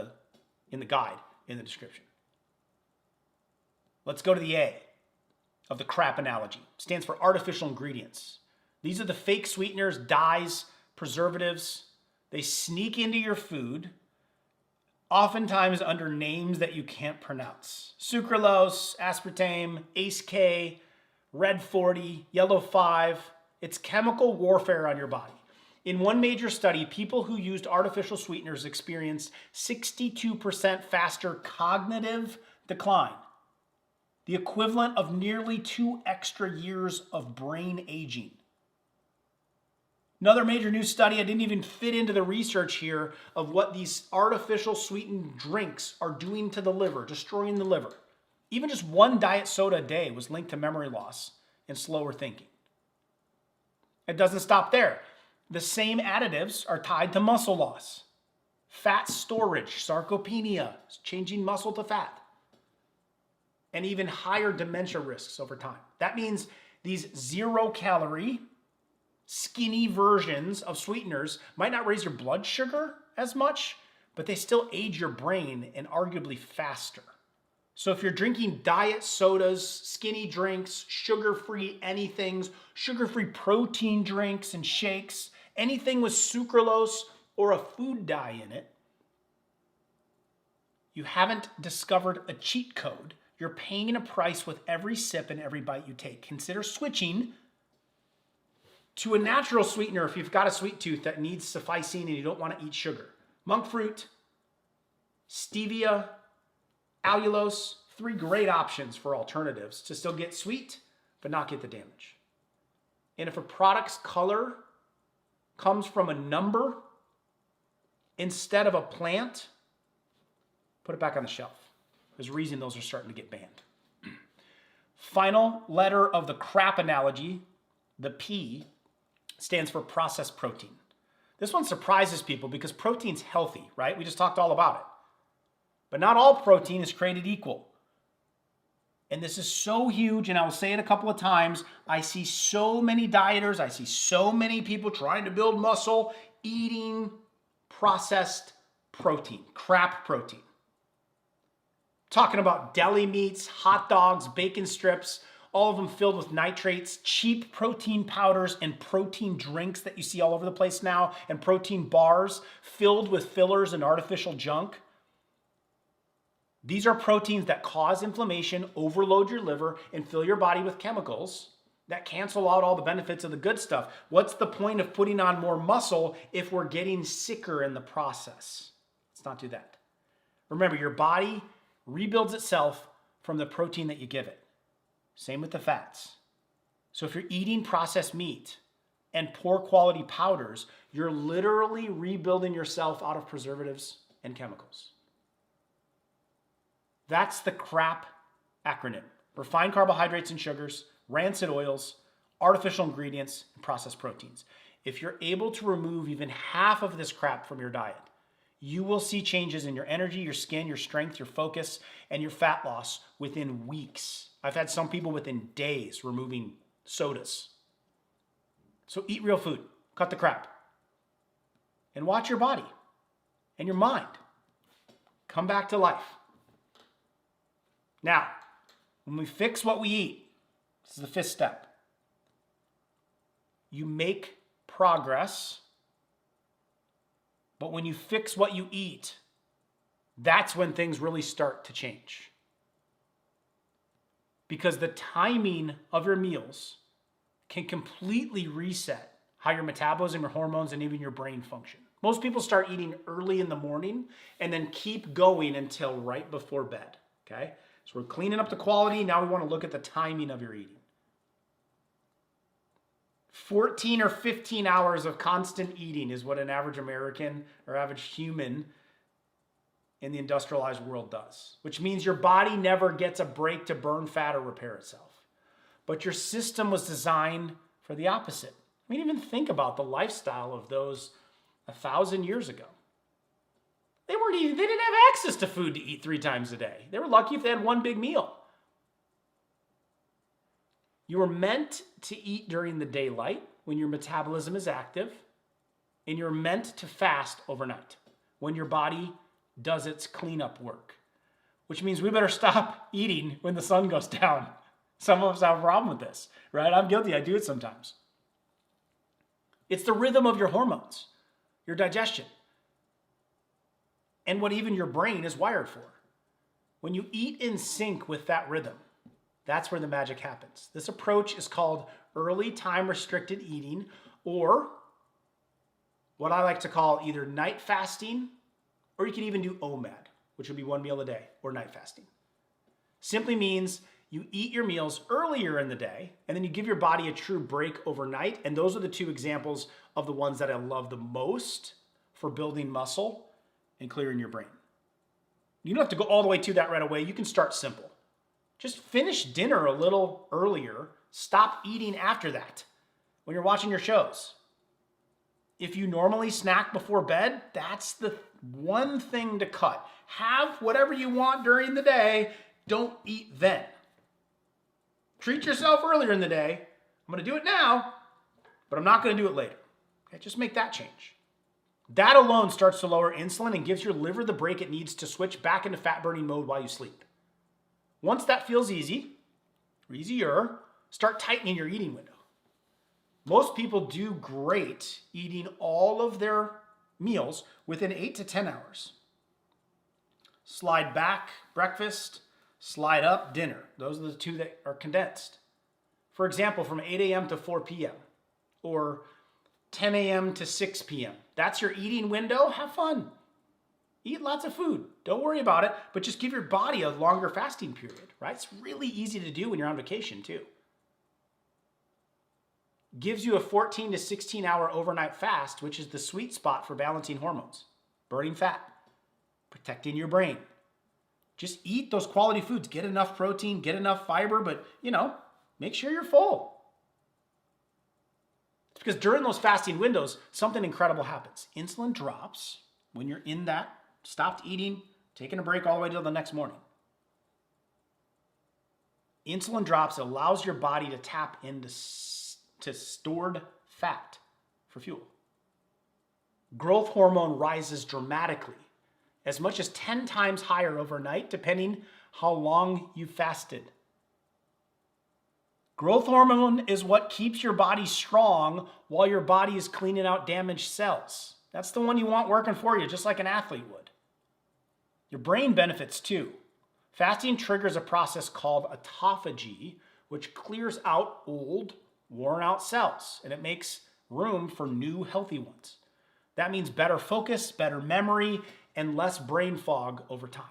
in the guide in the description. Let's go to the A of the crap analogy. It stands for artificial ingredients. These are the fake sweeteners, dyes, preservatives. They sneak into your food, oftentimes under names that you can't pronounce. Sucralose, aspartame, ACE-K, red 40, yellow 5. It's chemical warfare on your body. In one major study, people who used artificial sweeteners experienced 62% faster cognitive decline, the equivalent of nearly 2 extra years of brain aging. Another major new study, I didn't even fit into the research here, of what these artificial sweetened drinks are doing to the liver, destroying the liver. Even just one diet soda a day was linked to memory loss and slower thinking. It doesn't stop there. The same additives are tied to muscle loss, fat storage, sarcopenia, changing muscle to fat, and even higher dementia risks over time. That means these 0-calorie, skinny versions of sweeteners might not raise your blood sugar as much, but they still age your brain and arguably faster. So if you're drinking diet sodas, skinny drinks, sugar-free anythings, sugar-free protein drinks and shakes, anything with sucralose or a food dye in it, you haven't discovered a cheat code. You're paying a price with every sip and every bite you take. Consider switching to a natural sweetener if you've got a sweet tooth that needs sufficing and you don't want to eat sugar. Monk fruit, stevia, allulose, 3 great options for alternatives to still get sweet but not get the damage. And if a product's color comes from a number instead of a plant, put it back on the shelf. There's a reason those are starting to get banned. Final letter of the crap analogy, the P, stands for processed protein. This one surprises people because protein's healthy, right? We just talked all about it. But not all protein is created equal. And this is so huge, and I will say it a couple of times. I see so many dieters, I see so many people trying to build muscle eating processed protein, crap protein. Talking about deli meats, hot dogs, bacon strips, all of them filled with nitrates, cheap protein powders, and protein drinks that you see all over the place now, and protein bars filled with fillers and artificial junk. These are proteins that cause inflammation, overload your liver, and fill your body with chemicals that cancel out all the benefits of the good stuff. What's the point of putting on more muscle if we're getting sicker in the process? Let's not do that. Remember, your body rebuilds itself from the protein that you give it. Same with the fats. So if you're eating processed meat and poor quality powders, you're literally rebuilding yourself out of preservatives and chemicals. That's the CRAP acronym. Refined carbohydrates and sugars, rancid oils, artificial ingredients, and processed proteins. If you're able to remove even half of this crap from your diet, you will see changes in your energy, your skin, your strength, your focus, and your fat loss within weeks. I've had some people within days removing sodas. So eat real food, cut the crap, and watch your body and your mind come back to life. Now, when we fix what we eat, this is the 5th step. You make progress, but when you fix what you eat, that's when things really start to change. Because the timing of your meals can completely reset how your metabolism, your hormones, and even your brain function. Most people start eating early in the morning and then keep going until right before bed, okay? So we're cleaning up the quality. Now we want to look at the timing of your eating. 14 or 15 hours of constant eating is what an average American or average human in the industrialized world does, which means your body never gets a break to burn fat or repair itself. But your system was designed for the opposite. I mean, even think about the lifestyle of those 1,000 years ago. They didn't have access to food to eat 3 times a day. They were lucky if they had one big meal. You were meant to eat during the daylight when your metabolism is active, and you're meant to fast overnight when your body does its cleanup work, which means we better stop eating when the sun goes down. Some of us have a problem with this, right? I'm guilty. I do it sometimes. It's the rhythm of your hormones, your digestion, and what even your brain is wired for. When you eat in sync with that rhythm, that's where the magic happens. This approach is called early time restricted eating, or what I like to call either night fasting, or you can even do OMAD, which would be 1 meal a day, or night fasting. Simply means you eat your meals earlier in the day, and then you give your body a true break overnight. And those are the 2 examples of the ones that I love the most for building muscle and clearing your brain. You don't have to go all the way to that right away. You can start simple. Just finish dinner a little earlier. Stop eating after that when you're watching your shows. If you normally snack before bed, that's the one thing to cut. Have whatever you want during the day. Don't eat then. Treat yourself earlier in the day. I'm going to do it now, but I'm not going to do it later. Okay, just make that change. That alone starts to lower insulin and gives your liver the break it needs to switch back into fat burning mode while you sleep. Once that feels easy, or easier, start tightening your eating window. Most people do great eating all of their meals within 8 to 10 hours. Slide back, breakfast. Slide up, dinner. Those are the 2 that are condensed. For example, from 8 a.m. to 4 p.m. or 10 a.m. to 6 p.m. That's your eating window. Have fun. Eat lots of food. Don't worry about it, but just give your body a longer fasting period, right? It's really easy to do when you're on vacation too. Gives you a 14 to 16 hour overnight fast, which is the sweet spot for balancing hormones, burning fat, protecting your brain. Just eat those quality foods. Get enough protein, get enough fiber, but make sure you're full. It's because during those fasting windows, something incredible happens. Insulin drops when you're in that stopped eating, taking a break all the way till the next morning. Insulin drops, allows your body to tap into stored fat for fuel. Growth hormone rises dramatically, as much as 10 times higher overnight, depending how long you fasted. Growth hormone is what keeps your body strong while your body is cleaning out damaged cells. That's the one you want working for you, just like an athlete would. Your brain benefits too. Fasting triggers a process called autophagy, which clears out old, worn out cells, and it makes room for new, healthy ones. That means better focus, better memory, and less brain fog over time.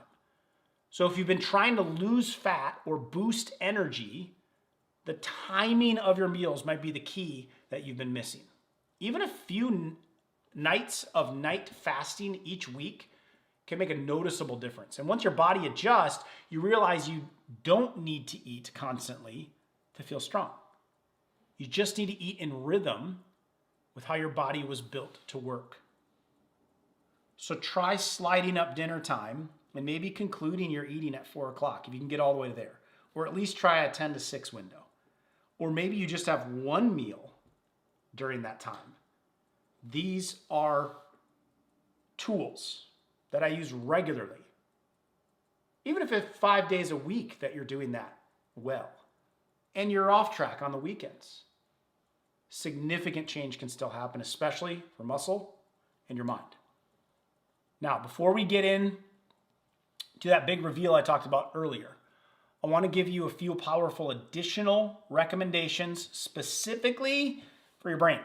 So if you've been trying to lose fat or boost energy, the timing of your meals might be the key that you've been missing. Even a few nights of night fasting each week can make a noticeable difference. And once your body adjusts, you realize you don't need to eat constantly to feel strong. You just need to eat in rhythm with how your body was built to work. So try sliding up dinner time and maybe concluding your eating at 4 o'clock if you can get all the way there. Or at least try a 10 to 6 window. Or maybe you just have one meal during that time. These are tools that I use regularly. Even if it's 5 days a week that you're doing that well, and you're off track on the weekends, significant change can still happen, especially for muscle and your mind. Now, before we get in to that big reveal I talked about earlier, I want to give you a few powerful additional recommendations specifically for your brain.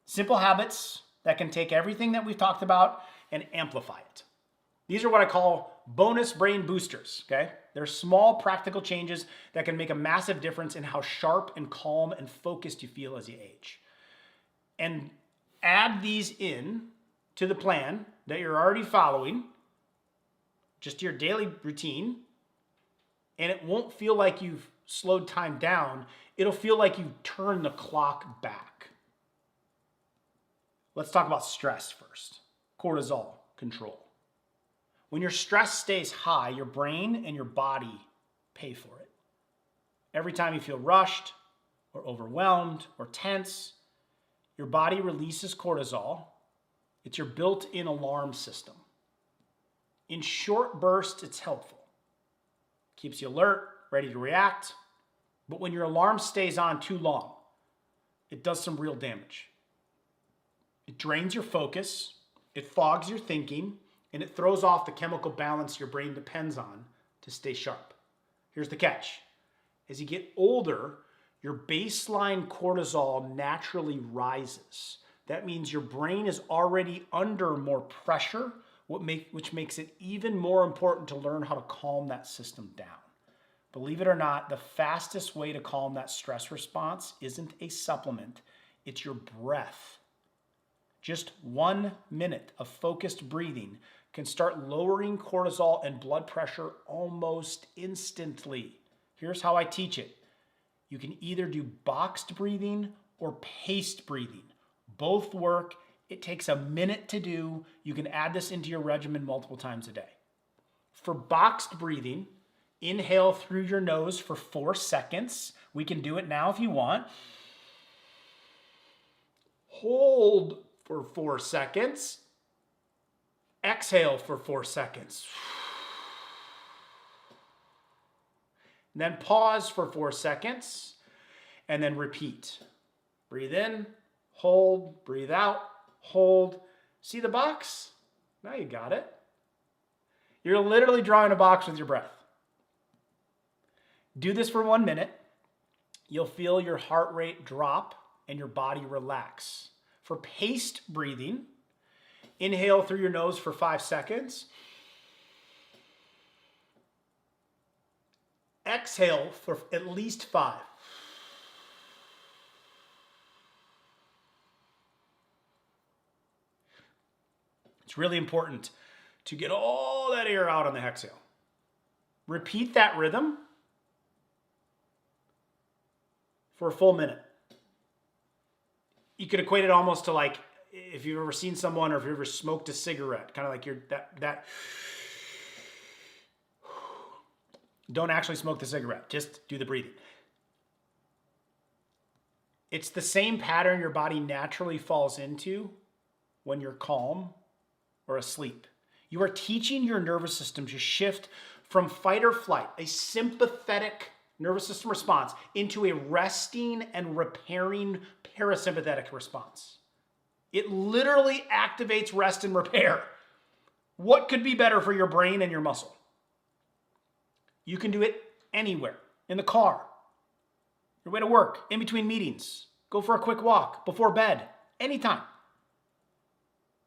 Simple habits that can take everything that we've talked about and amplify it. These are what I call bonus brain boosters, okay? They're small practical changes that can make a massive difference in how sharp and calm and focused you feel as you age. and add these in to the plan that you're already following, just your daily routine, and it won't feel like you've slowed time down. It'll feel like you've turned the clock back. Let's talk about stress first. Cortisol control. When your stress stays high, your brain and your body pay for it. Every time you feel rushed or overwhelmed or tense, your body releases cortisol. It's your built-in alarm system. In short bursts, it's helpful. Keeps you alert, ready to react. But when your alarm stays on too long, it does some real damage. It drains your focus, it fogs your thinking, and it throws off the chemical balance your brain depends on to stay sharp. Here's the catch. As you get older, your baseline cortisol naturally rises. That means your brain is already under more pressure, which makes it even more important to learn how to calm that system down. Believe it or not, the fastest way to calm that stress response isn't a supplement, it's your breath. Just 1 minute of focused breathing can start lowering cortisol and blood pressure almost instantly. Here's how I teach it. You can either do boxed breathing or paced breathing. Both work. It takes a minute to do. You can add this into your regimen multiple times a day. For boxed breathing, inhale through your nose for 4 seconds. We can do it now if you want. Hold for 4 seconds. Exhale for 4 seconds. And then pause for 4 seconds and then repeat. Breathe in, hold, breathe out, hold. See the box? Now you got it. You're literally drawing a box with your breath. Do this for 1 minute. You'll feel your heart rate drop and your body relax. For paced breathing, inhale through your nose for 5 seconds. Exhale for at least 5. It's really important to get all that air out on the exhale. Repeat that rhythm for a full minute. You could equate it almost to like if you've ever seen someone or if you've ever smoked a cigarette, kind of like that. Don't actually smoke the cigarette, just do the breathing. It's the same pattern your body naturally falls into when you're calm or asleep. You are teaching your nervous system to shift from fight or flight, a sympathetic nervous system response, into a resting and repairing parasympathetic response. It literally activates rest and repair. What could be better for your brain and your muscle? You can do it anywhere, in the car, your way to work, in between meetings, go for a quick walk, before bed, anytime.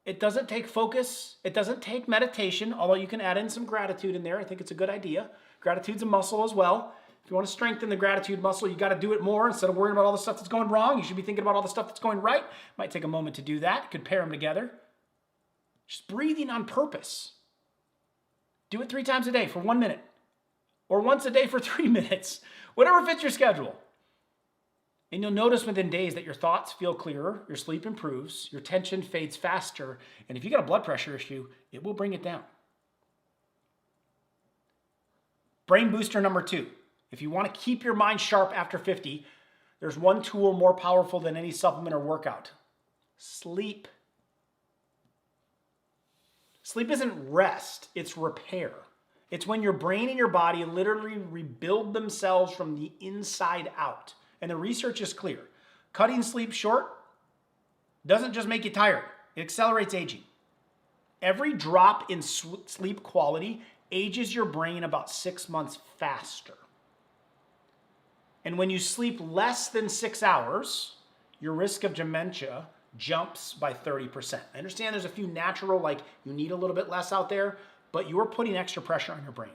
It doesn't take focus. It doesn't take meditation, although you can add in some gratitude in there. I think it's a good idea. Gratitude's a muscle as well. If you want to strengthen the gratitude muscle, you got to do it more. Instead of worrying about all the stuff that's going wrong, you should be thinking about all the stuff that's going right. Might take a moment to do that. You could pair them together. Just breathing on purpose. Do it 3 times a day for 1 minute. Or once a day for 3 minutes. Whatever fits your schedule. And you'll notice within days that your thoughts feel clearer, your sleep improves, your tension fades faster, and if you got a blood pressure issue, it will bring it down. Brain booster number 2. If you want to keep your mind sharp after 50, there's one tool more powerful than any supplement or workout. Sleep. Sleep isn't rest, it's repair. It's when your brain and your body literally rebuild themselves from the inside out. And the research is clear. Cutting sleep short doesn't just make you tired. It accelerates aging. Every drop in sleep quality ages your brain about 6 months faster. And when you sleep less than 6 hours, your risk of dementia jumps by 30%. I understand there's a few natural, like you need a little bit less out there, but you're putting extra pressure on your brain.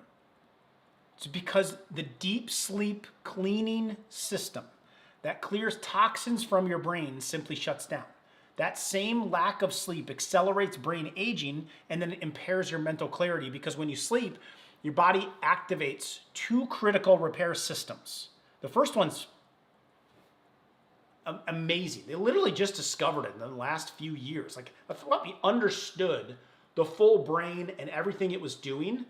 It's because the deep sleep cleaning system that clears toxins from your brain simply shuts down. That same lack of sleep accelerates brain aging and then it impairs your mental clarity because when you sleep, your body activates two critical repair systems. The first one's amazing. They literally just discovered it in the last few years. Like, I thought we understood the full brain and everything it was doing.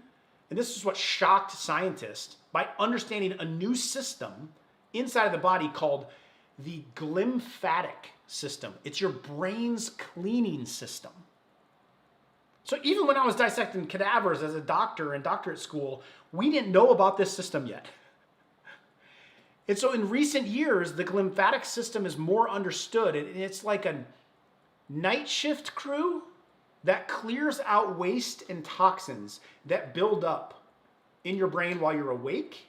And this is what shocked scientists by understanding a new system inside of the body called the glymphatic system. It's your brain's cleaning system. So even when I was dissecting cadavers as a doctor in doctorate school, we didn't know about this system yet. And so in recent years, the glymphatic system is more understood. And it's like a night shift crew that clears out waste and toxins that build up in your brain while you're awake.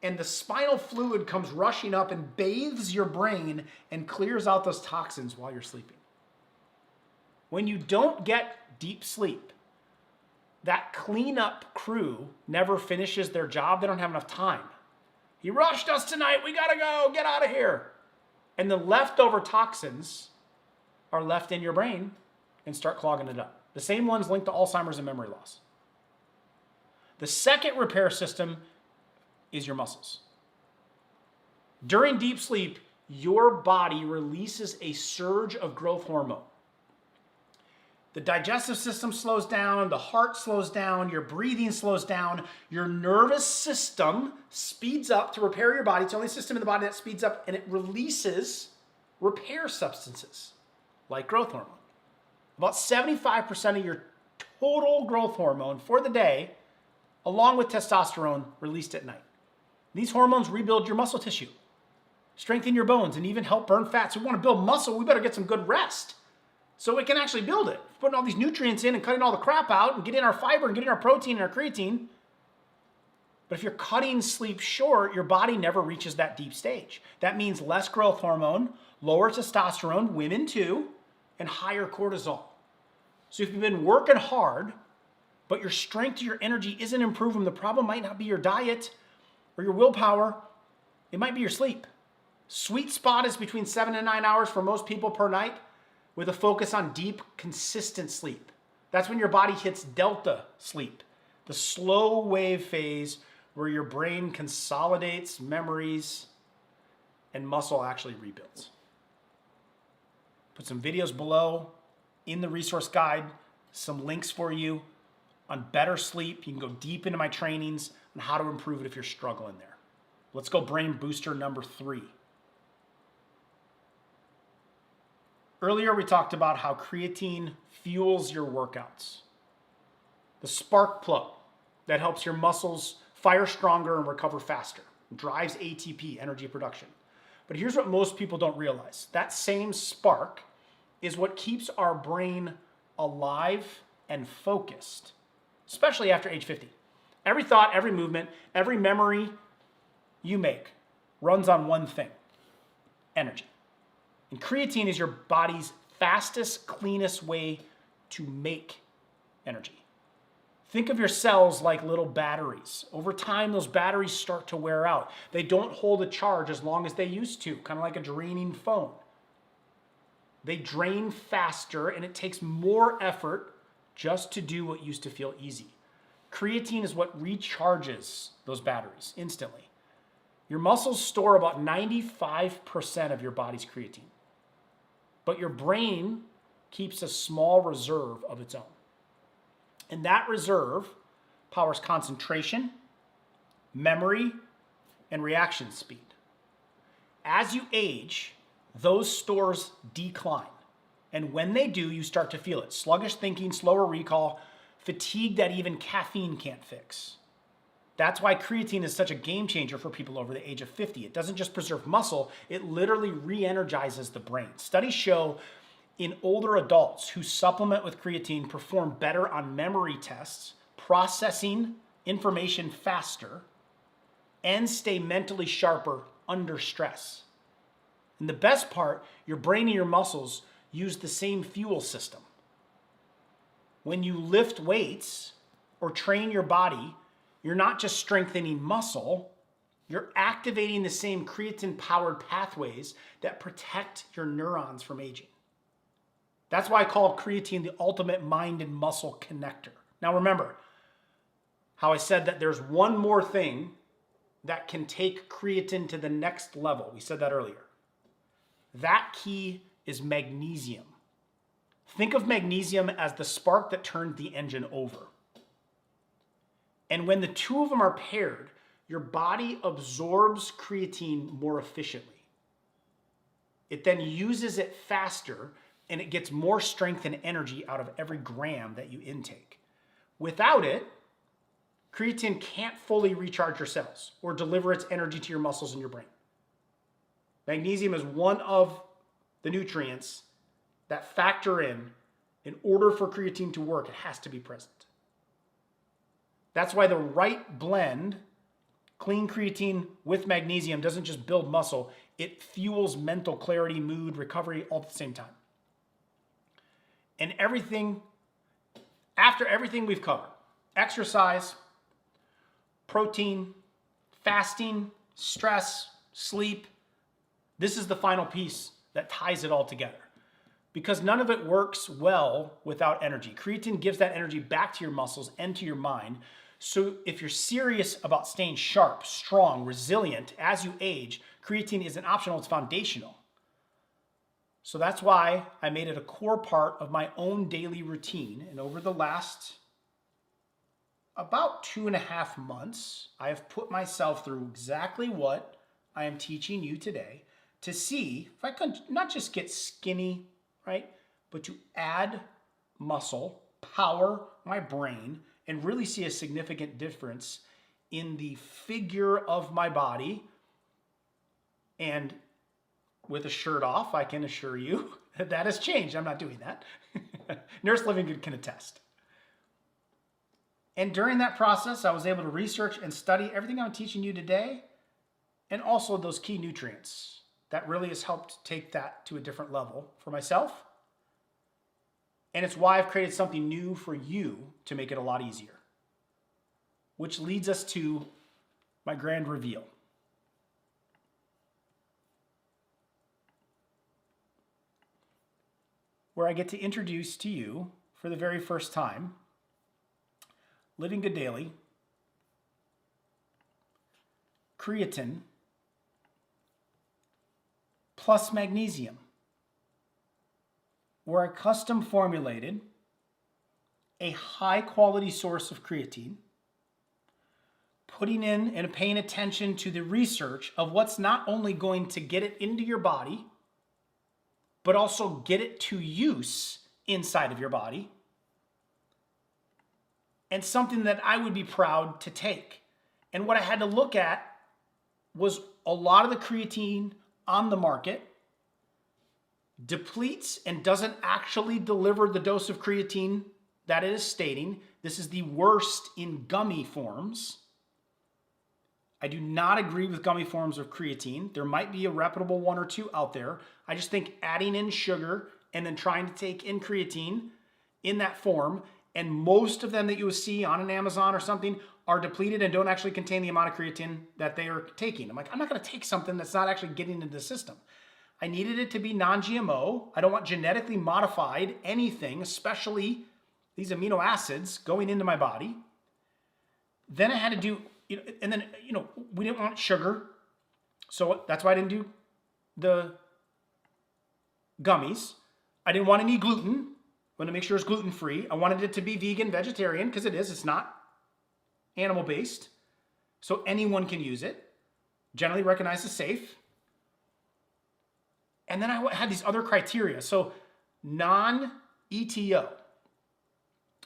And the spinal fluid comes rushing up and bathes your brain and clears out those toxins while you're sleeping. When you don't get deep sleep, that cleanup crew never finishes their job. They don't have enough time. He rushed us tonight. We gotta go. Get out of here. And the leftover toxins are left in your brain and start clogging it up. The same ones linked to Alzheimer's and memory loss. The second repair system is your muscles. During deep sleep, your body releases a surge of growth hormone. The digestive system slows down, the heart slows down, your breathing slows down, your nervous system speeds up to repair your body. It's the only system in the body that speeds up, and it releases repair substances like growth hormone. About 75% of your total growth hormone for the day, along with testosterone, released at night. These hormones rebuild your muscle tissue, strengthen your bones, and even help burn fat. So we want to build muscle, we better get some good rest so we can actually build it. Putting all these nutrients in and cutting all the crap out and getting our fiber and getting our protein and our creatine. But if you're cutting sleep short, your body never reaches that deep stage. That means less growth hormone, lower testosterone, women too, and higher cortisol. So if you've been working hard, but your strength or your energy isn't improving, the problem might not be your diet or your willpower. It might be your sleep. Sweet spot is between 7 and 9 hours for most people per night, with a focus on deep, consistent sleep. That's when your body hits delta sleep, the slow wave phase where your brain consolidates memories and muscle actually rebuilds. Put some videos below in the resource guide, some links for you on better sleep. You can go deep into my trainings on how to improve it if you're struggling there. Let's go brain booster number 3. Earlier, we talked about how creatine fuels your workouts. The spark plug that helps your muscles fire stronger and recover faster, drives ATP, energy production. But here's what most people don't realize. That same spark is what keeps our brain alive and focused, especially after age 50. Every thought, every movement, every memory you make runs on one thing: energy. And creatine is your body's fastest, cleanest way to make energy. Think of your cells like little batteries. Over time, those batteries start to wear out. They don't hold a charge as long as they used to, kind of like a draining phone. They drain faster, and it takes more effort just to do what used to feel easy. Creatine is what recharges those batteries instantly. Your muscles store about 95% of your body's creatine, but your brain keeps a small reserve of its own. And that reserve powers concentration, memory, and reaction speed. As you age, those stores decline. And when they do, you start to feel it. Sluggish thinking, slower recall, fatigue that even caffeine can't fix. That's why creatine is such a game changer for people over the age of 50. It doesn't just preserve muscle, it literally re-energizes the brain. Studies show in older adults who supplement with creatine perform better on memory tests, processing information faster, and stay mentally sharper under stress. And the best part, your brain and your muscles use the same fuel system. When you lift weights or train your body, you're not just strengthening muscle, you're activating the same creatine-powered pathways that protect your neurons from aging. That's why I call creatine the ultimate mind and muscle connector. Now remember how I said that there's one more thing that can take creatine to the next level. We said that earlier. That key is magnesium. Think of magnesium as the spark that turned the engine over. And when the two of them are paired, your body absorbs creatine more efficiently. It then uses it faster, and it gets more strength and energy out of every gram that you intake. Without it, creatine can't fully recharge your cells or deliver its energy to your muscles and your brain. Magnesium is one of the nutrients that factor in order for creatine to work, it has to be present. That's why the right blend, clean creatine with magnesium, doesn't just build muscle, it fuels mental clarity, mood, recovery all at the same time. And after everything we've covered, exercise, protein, fasting, stress, sleep, this is the final piece that ties it all together. Because none of it works well without energy. Creatine gives that energy back to your muscles and to your mind. So if you're serious about staying sharp, strong, resilient as you age, creatine isn't optional, it's foundational. So that's why I made it a core part of my own daily routine. And over the last about 2.5 months, I have put myself through exactly what I am teaching you today to see if I can not just get skinny, right, but to add muscle, power my brain, and really see a significant difference in the figure of my body. And with a shirt off, I can assure you that has changed. I'm not doing that. Nurse Livingood can attest. And during that process, I was able to research and study everything I'm teaching you today, and also those key nutrients. That really has helped take that to a different level for myself. And it's why I've created something new for you to make it a lot easier. Which leads us to my grand reveal. Where I get to introduce to you, for the very first time, Living Good Daily, creatine, plus magnesium, where I custom formulated a high quality source of creatine, putting in and paying attention to the research of what's not only going to get it into your body, but also get it to use inside of your body, and something that I would be proud to take. And what I had to look at was a lot of the creatine on the market depletes and doesn't actually deliver the dose of creatine that it is stating. This is the worst in gummy forms. I do not agree with gummy forms of creatine. There might be a reputable one or two out there. I just think adding in sugar and then trying to take in creatine in that form, and most of them that you will see on an Amazon or something are depleted and don't actually contain the amount of creatine that they are taking. I'm like, I'm not going to take something that's not actually getting into the system. I needed it to be non-GMO. I don't want genetically modified anything, especially these amino acids going into my body. Then I had to do, and then, we didn't want sugar. So that's why I didn't do the gummies. I didn't want any gluten. I wanted to make sure it's gluten-free. I wanted it to be vegan, vegetarian, because it is. It's not animal-based. So anyone can use it. Generally recognized as safe. And then I had these other criteria. So non-ETO.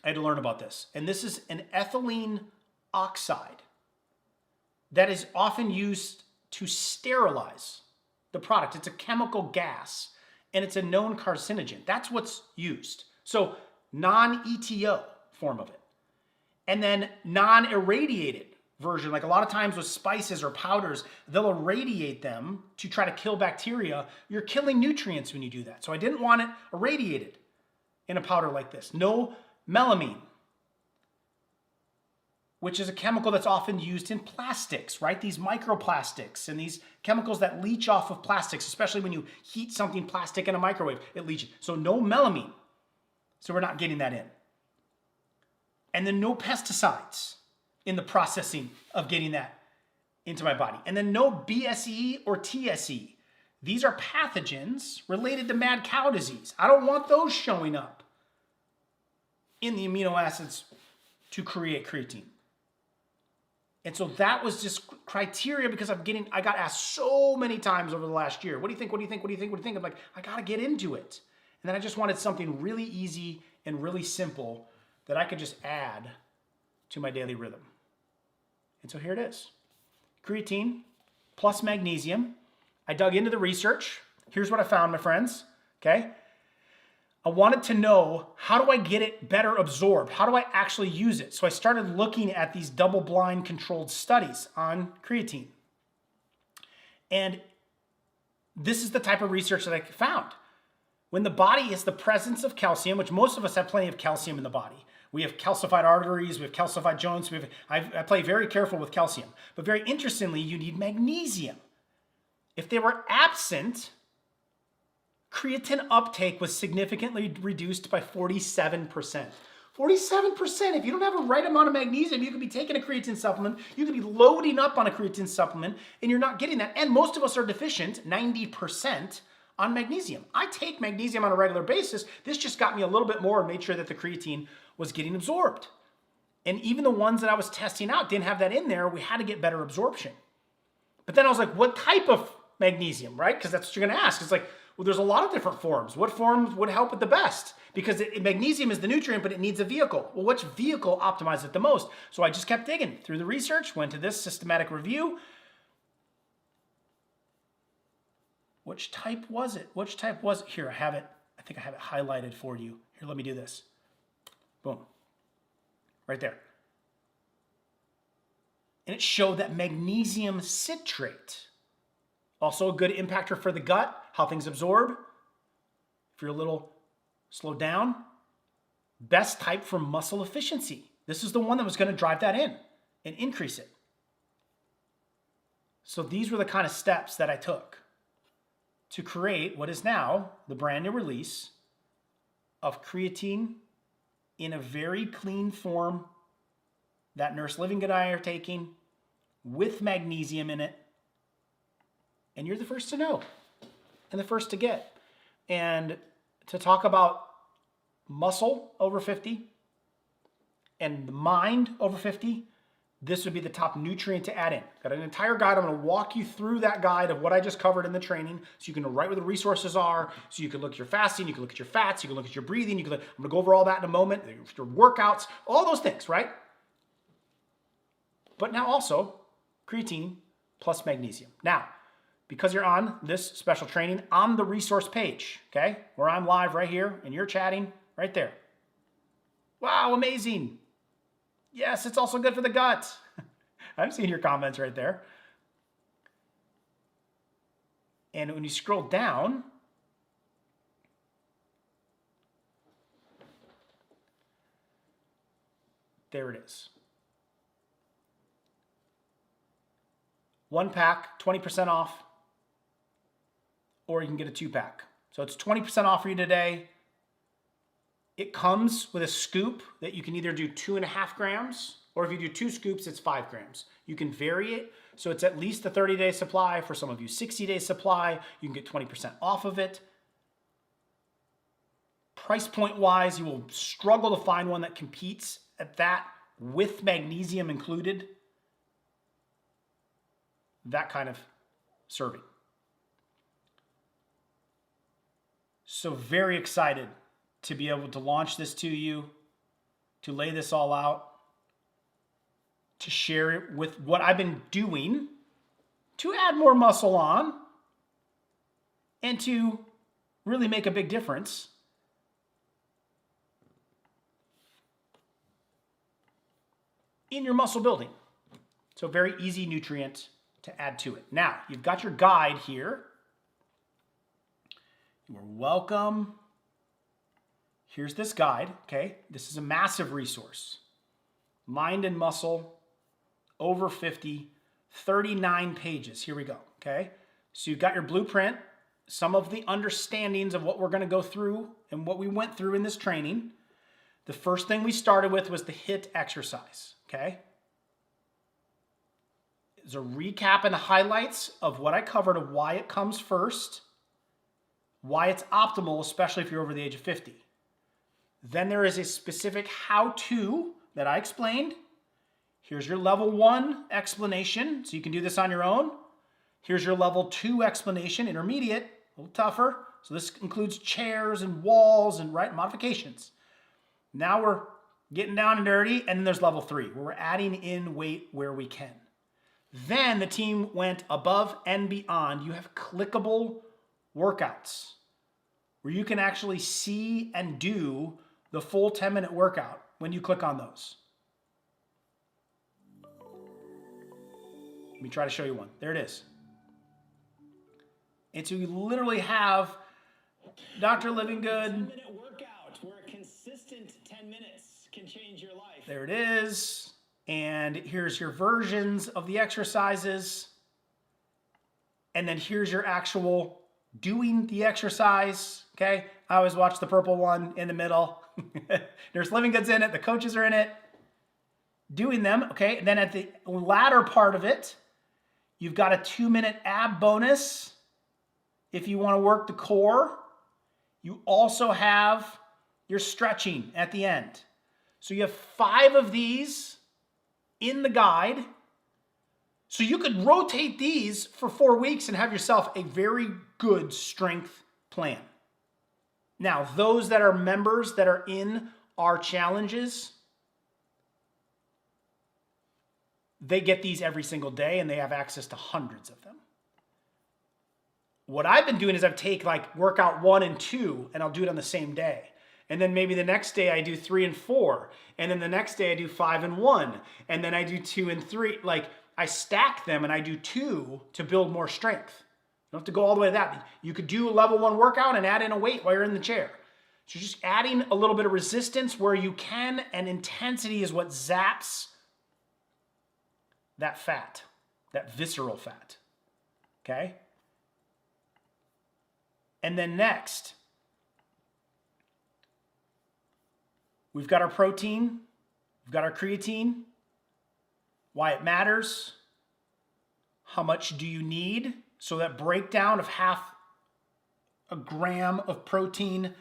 I had to learn about this. And this is an ethylene oxide that is often used to sterilize the product. It's a chemical gas, and it's a known carcinogen. That's what's used. So non-ETO form of it. And then non-irradiated version, like a lot of times with spices or powders, they'll irradiate them to try to kill bacteria. You're killing nutrients when you do that. So I didn't want it irradiated in a powder like this. No melamine. which is a chemical that's often used in plastics, right? These microplastics and these chemicals that leach off of plastics, especially when you heat something plastic in a microwave, it leaches. So no melamine. So we're not getting that in. And then no pesticides in the processing of getting that into my body. And then no BSE or TSE. These are pathogens related to mad cow disease. I don't want those showing up in the amino acids to create creatine. And so that was just criteria because I got asked so many times over the last year, what do you think, what do you think, what do you think, what do you think? I'm like, I gotta get into it. And then I just wanted something really easy and really simple that I could just add to my daily rhythm. And so here it is. Creatine plus magnesium. I dug into the research. Here's what I found, my friends, okay? I wanted to know, how do I get it better absorbed? How do I actually use it? So I started looking at these double-blind controlled studies on creatine. And this is the type of research that I found. When the body is the presence of calcium, which most of us have plenty of calcium in the body. We have calcified arteries, we have calcified joints. I play very careful with calcium. But very interestingly, you need magnesium. If they were absent, creatine uptake was significantly reduced by 47%. 47%. If you don't have a right amount of magnesium, you could be taking a creatine supplement, you could be loading up on a creatine supplement, and you're not getting that. And most of us are deficient, 90%, on magnesium. I take magnesium on a regular basis. This just got me a little bit more and made sure that the creatine was getting absorbed. And even the ones that I was testing out didn't have that in there. We had to get better absorption. But then I was like, what type of magnesium, right? Because that's what you're going to ask. It's like, well, there's a lot of different forms. What forms would help it the best? Because magnesium is the nutrient, but it needs a vehicle. Well, which vehicle optimizes it the most? So I just kept digging through the research, went to this systematic review. Which type was it? Which type was it? Here, I have it. I think I have it highlighted for you. Here, let me do this. Boom. Right there. And it showed that magnesium citrate, also a good impactor for the gut, how things absorb. If you're a little slowed down, best type for muscle efficiency. This is the one that was going to drive that in and increase it. So these were the kind of steps that I took to create what is now the brand new release of creatine in a very clean form that Nurse Living and I are taking with magnesium in it. And you're the first to know and the first to get. And to talk about muscle over 50 and the mind over 50, this would be the top nutrient to add in. Got an entire guide. I'm going to walk you through that guide of what I just covered in the training so you can know right where the resources are, so you can look at your fasting, you can look at your fats, you can look at your breathing, I'm going to go over all that in a moment, your workouts, all those things, right? But now also creatine plus magnesium. Now, because you're on this special training on the resource page, okay, where I'm live right here and you're chatting right there. Wow, amazing. Yes, it's also good for the gut. I've seen your comments right there. And when you scroll down, there it is. 1 pack, 20% off, or you can get a 2-pack. So it's 20% off for you today. It comes with a scoop that you can either do 2.5 grams, or if you do 2 scoops, it's 5 grams. You can vary it, so it's at least a 30-day supply. For some of you, 60-day supply. You can get 20% off of it. Price point wise, you will struggle to find one that competes at that with magnesium included. That kind of serving. So very excited to be able to launch this to you, to lay this all out, to share it with what I've been doing to add more muscle on and to really make a big difference in your muscle building. So very easy nutrient to add to it. Now, you've got your guide here. You are welcome. Here's this guide, okay? This is a massive resource. Mind and Muscle, over 50, 39 pages. Here we go, okay? So you've got your blueprint, some of the understandings of what we're gonna go through and what we went through in this training. The first thing we started with was the HIIT exercise, okay? There's a recap and the highlights of what I covered of why it comes first, why it's optimal, especially if you're over the age of 50. Then there is a specific how-to that I explained. Here's your level 1 explanation, so you can do this on your own. Here's your level 2 explanation, intermediate, a little tougher. So this includes chairs and walls and modifications. Now we're getting down and dirty, and then there's level 3, where we're adding in weight where we can. Then the team went above and beyond. You have clickable workouts where you can actually see and do the full 10-minute workout when you click on those. Let me try to show you one. There it is. And so you literally have Dr. Living Good. 10-minute workout where a consistent 10 minutes can change your life. There it is. And here's your versions of the exercises. And then here's your actual doing the exercise, okay? I always watch the purple one in the middle. There's Living Goods in it. The coaches are in it. Doing them, okay? And then at the latter part of it, you've got a 2-minute ab bonus if you want to work the core. You also have your stretching at the end. So you have 5 of these in the guide. So you could rotate these for 4 weeks and have yourself a very good strength plan. Now, those that are members that are in our challenges, they get these every single day and they have access to hundreds of them. What I've been doing is I've taken like workout 1 and 2 and I'll do it on the same day. And then maybe the next day I do 3 and 4. And then the next day I do 5 and 1. And then I do 2 and 3. Like I stack them and I do 2 to build more strength. You don't have to go all the way to that. You could do a level 1 workout and add in a weight while you're in the chair. So you're just adding a little bit of resistance where you can, and intensity is what zaps that fat, that visceral fat, okay? And then next, we've got our protein, we've got our creatine, why it matters, how much do you need, so that breakdown of half a gram of protein.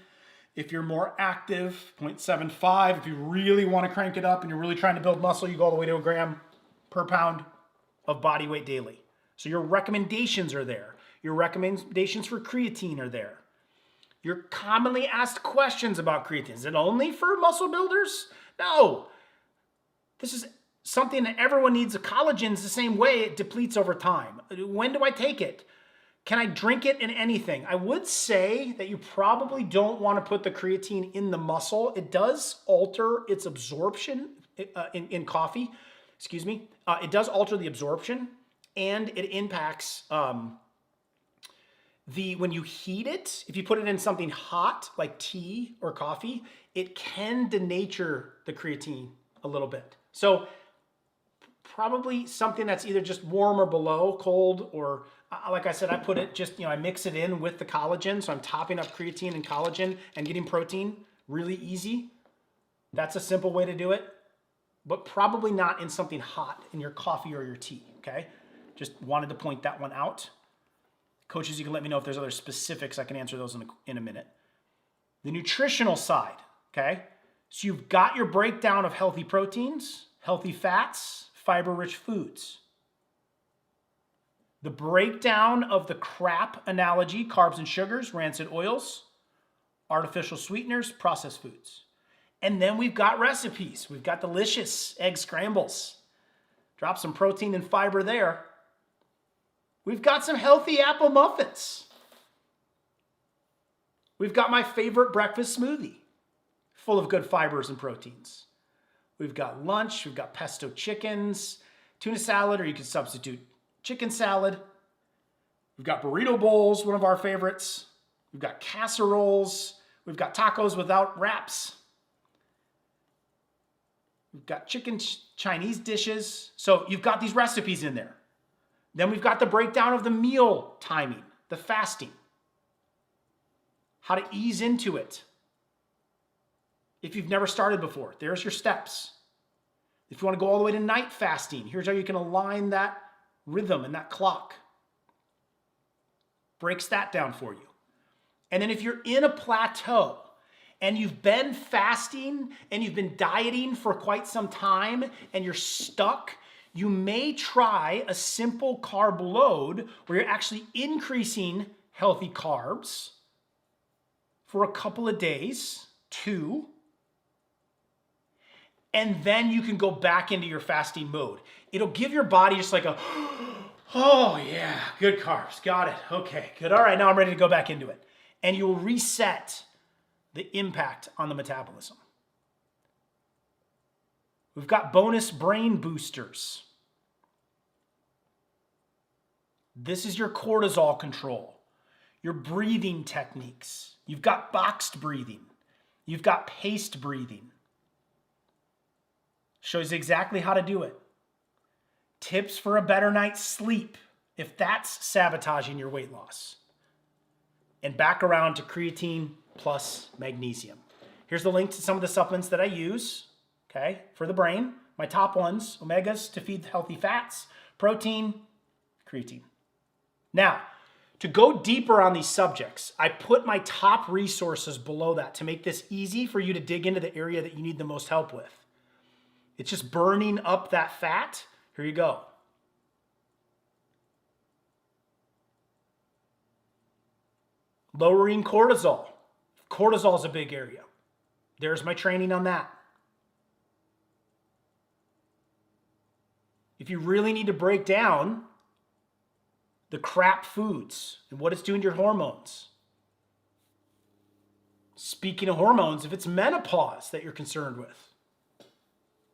If you're more active, 0.75. If you really want to crank it up and you're really trying to build muscle, you go all the way to a gram per pound of body weight daily. So your recommendations are there. Your recommendations for creatine are there. Your commonly asked questions about creatine. Is it only for muscle builders? No. This is something that everyone needs. Collagen's the same way. It depletes over time. When do I take it? Can I drink it in anything? I would say that you probably don't want to put the creatine in the muscle. It does alter its absorption in coffee. Excuse me. It does alter the absorption, and it impacts when you heat it. If you put it in something hot like tea or coffee, it can denature the creatine a little bit. So probably something that's either just warm or below cold, or like I said, I put it just, I mix it in with the collagen. So I'm topping up creatine and collagen and getting protein really easy. That's a simple way to do it, but probably not in something hot in your coffee or your tea, okay? Just wanted to point that one out. Coaches, you can let me know if there's other specifics. I can answer those in a minute. The nutritional side, okay? So you've got your breakdown of healthy proteins, healthy fats, fiber-rich foods. The breakdown of the crap analogy, carbs and sugars, rancid oils, artificial sweeteners, processed foods. And then we've got recipes. We've got delicious egg scrambles. Drop some protein and fiber there. We've got some healthy apple muffins. We've got my favorite breakfast smoothie, full of good fibers and proteins. We've got lunch, we've got pesto chickens, tuna salad, or you can substitute chicken salad. We've got burrito bowls, one of our favorites. We've got casseroles. We've got tacos without wraps. We've got chicken Chinese dishes. So you've got these recipes in there. Then we've got the breakdown of the meal timing, the fasting, how to ease into it. If you've never started before, there's your steps. If you want to go all the way to night fasting, here's how you can align that rhythm and that clock. Breaks that down for you. And then if you're in a plateau and you've been fasting and you've been dieting for quite some time and you're stuck, you may try a simple carb load where you're actually increasing healthy carbs for a couple of days, 2, and then you can go back into your fasting mode. It'll give your body just like a, oh yeah, good carbs, got it, okay, good, all right, now I'm ready to go back into it. And you will reset the impact on the metabolism. We've got bonus brain boosters. This is your cortisol control, your breathing techniques. You've got boxed breathing. You've got paced breathing. Shows you exactly how to do it. Tips for a better night's sleep if that's sabotaging your weight loss. And back around to creatine plus magnesium. Here's the link to some of the supplements that I use, okay, for the brain. My top ones, omegas to feed healthy fats, protein, creatine. Now, to go deeper on these subjects, I put my top resources below that to make this easy for you to dig into the area that you need the most help with. It's just burning up that fat. Here you go. Lowering cortisol. Cortisol is a big area. There's my training on that. If you really need to break down the crap foods and what it's doing to your hormones. Speaking of hormones, if it's menopause that you're concerned with.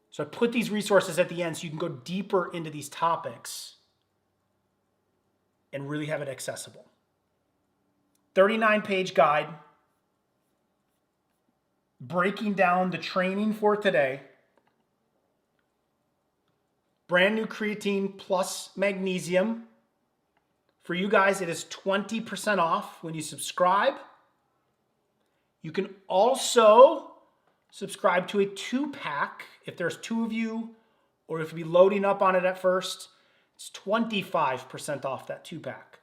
So I put these resources at the end so you can go deeper into these topics and really have it accessible. 39-page guide breaking down the training for today. Brand new creatine plus magnesium. For you guys, it is 20% off when you subscribe. You can also subscribe to a 2-pack if there's 2 of you, or if you be loading up on it at first. It's 25% off that 2-pack.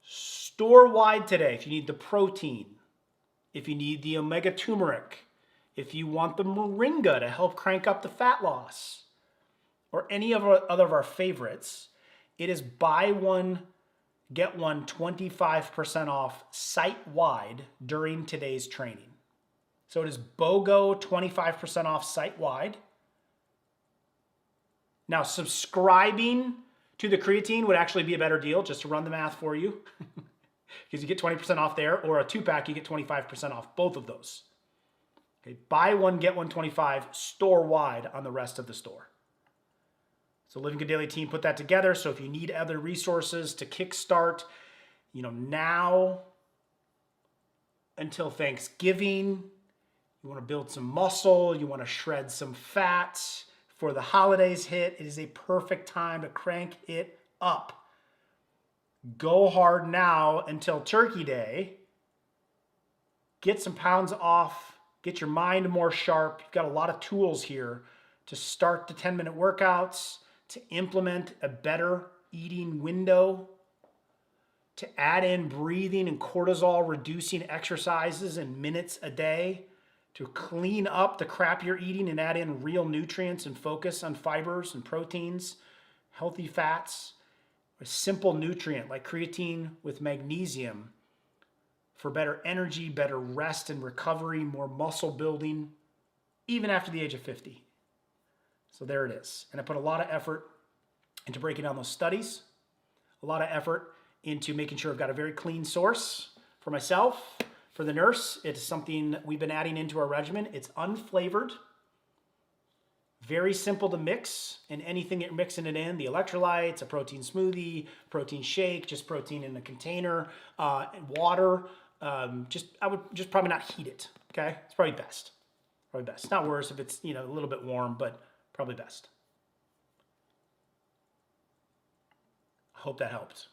Store-wide today, if you need the protein, if you need the omega turmeric, if you want the moringa to help crank up the fat loss, or any of our other of our favorites, it is buy one, get one 25% off site-wide during today's training. So it is BOGO 25% off site-wide. Now, subscribing to the creatine would actually be a better deal, just to run the math for you. Because you get 20% off there, or a 2-pack, you get 25% off both of those. Okay, buy one, get one 25 store-wide on the rest of the store. So Living Good Daily team put that together. So if you need other resources to kickstart, now until Thanksgiving, you want to build some muscle, you want to shred some fat before the holidays hit, it is a perfect time to crank it up. Go hard now until Turkey Day. Get some pounds off. Get your mind more sharp. You've got a lot of tools here to start the 10-minute workouts, to implement a better eating window, to add in breathing and cortisol reducing exercises in minutes a day, to clean up the crap you're eating and add in real nutrients and focus on fibers and proteins, healthy fats, a simple nutrient like creatine with magnesium for better energy, better rest and recovery, more muscle building, even after the age of 50. So there it is. And I put a lot of effort into breaking down those studies, a lot of effort into making sure I've got a very clean source for myself. For the nurse, it's something we've been adding into our regimen. It's unflavored, very simple to mix, and anything you're mixing it in, the electrolytes, a protein smoothie, protein shake, just protein in a container, and water. I would just probably not heat it, okay? It's probably best. Probably best. Not worse if it's, a little bit warm, but probably best. I hope that helped,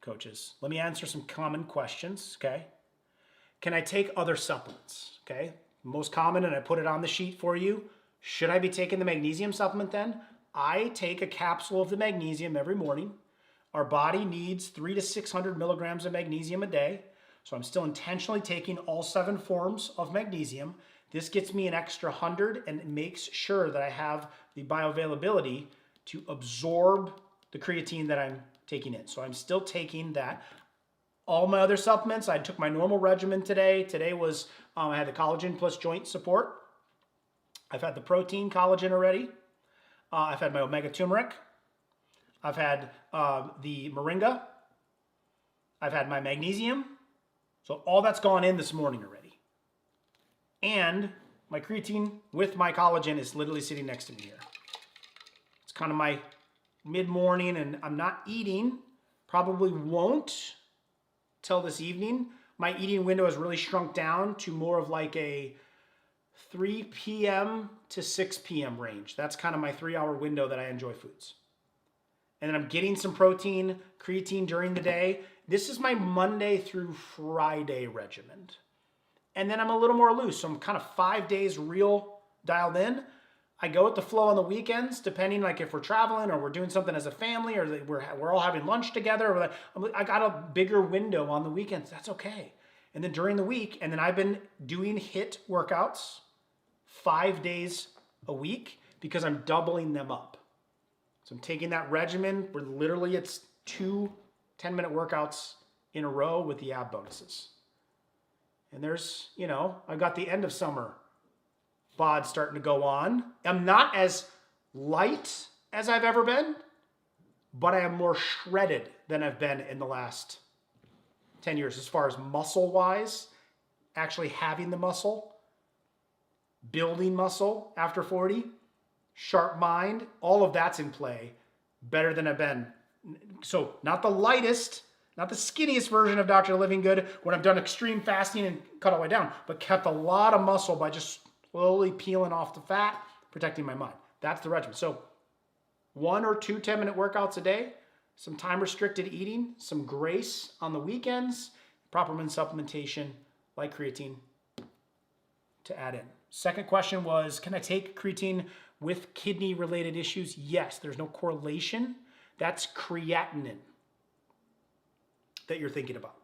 coaches. Let me answer some common questions, okay? Can I take other supplements, okay? Most common, and I put it on the sheet for you. Should I be taking the magnesium supplement then? I take a capsule of the magnesium every morning. Our body needs 300 to 600 milligrams of magnesium a day. So I'm still intentionally taking all 7 forms of magnesium. This gets me an extra 100 and makes sure that I have the bioavailability to absorb the creatine that I'm taking in. So I'm still taking that. All my other supplements, I took my normal regimen today. Today was, I had the collagen plus joint support. I've had the protein collagen already. I've had my omega turmeric. I've had the moringa. I've had my magnesium. So all that's gone in this morning already. And my creatine with my collagen is literally sitting next to me here. It's kind of my mid-morning, and I'm not eating. Probably won't till this evening. My eating window has really shrunk down to more of like a 3 p.m. to 6 p.m. range. That's kind of my 3-hour window that I enjoy foods. And then I'm getting some protein, creatine during the day. This is my Monday through Friday regimen. And then I'm a little more loose. So I'm kind of 5 days real dialed in. I go with the flow on the weekends, depending like if we're traveling or we're doing something as a family or we're all having lunch together. I got a bigger window on the weekends. That's okay. And then during the week, and then I've been doing HIIT workouts 5 days a week because I'm doubling them up. So I'm taking that regimen where literally it's 2 10-minute workouts in a row with the ab bonuses. And there's, I've got the end of summer bod starting to go on. I'm not as light as I've ever been, but I am more shredded than I've been in the last 10 years as far as muscle-wise, actually having the muscle, building muscle after 40, sharp mind, all of that's in play better than I've been. So not the lightest, not the skinniest version of Dr. Living Good when I've done extreme fasting and cut all the way down, but kept a lot of muscle by just slowly peeling off the fat, protecting my mind. That's the regimen. So 1 or 2 10-minute workouts a day, some time-restricted eating, some grace on the weekends, proper supplementation like creatine to add in. Second question was, can I take creatine with kidney-related issues? Yes, there's no correlation. That's creatinine that you're thinking about.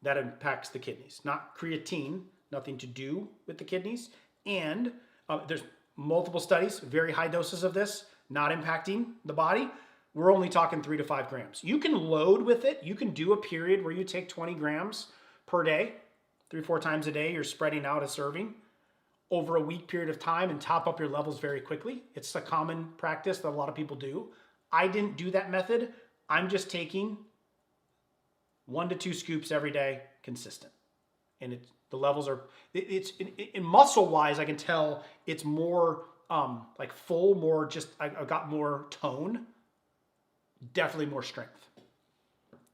That impacts the kidneys, not creatine, nothing to do with the kidneys. And there's multiple studies, very high doses of this, not impacting the body. We're only talking 3 to 5 grams. You can load with it. You can do a period where you take 20 grams per day, 3-4 times a day. You're spreading out a serving over a week period of time and top up your levels very quickly. It's a common practice that a lot of people do. I didn't do that method. I'm just taking 1 to 2 scoops every day, consistent. And the levels are, it's in muscle wise, I can tell it's more like full, more just, I got more tone, definitely more strength.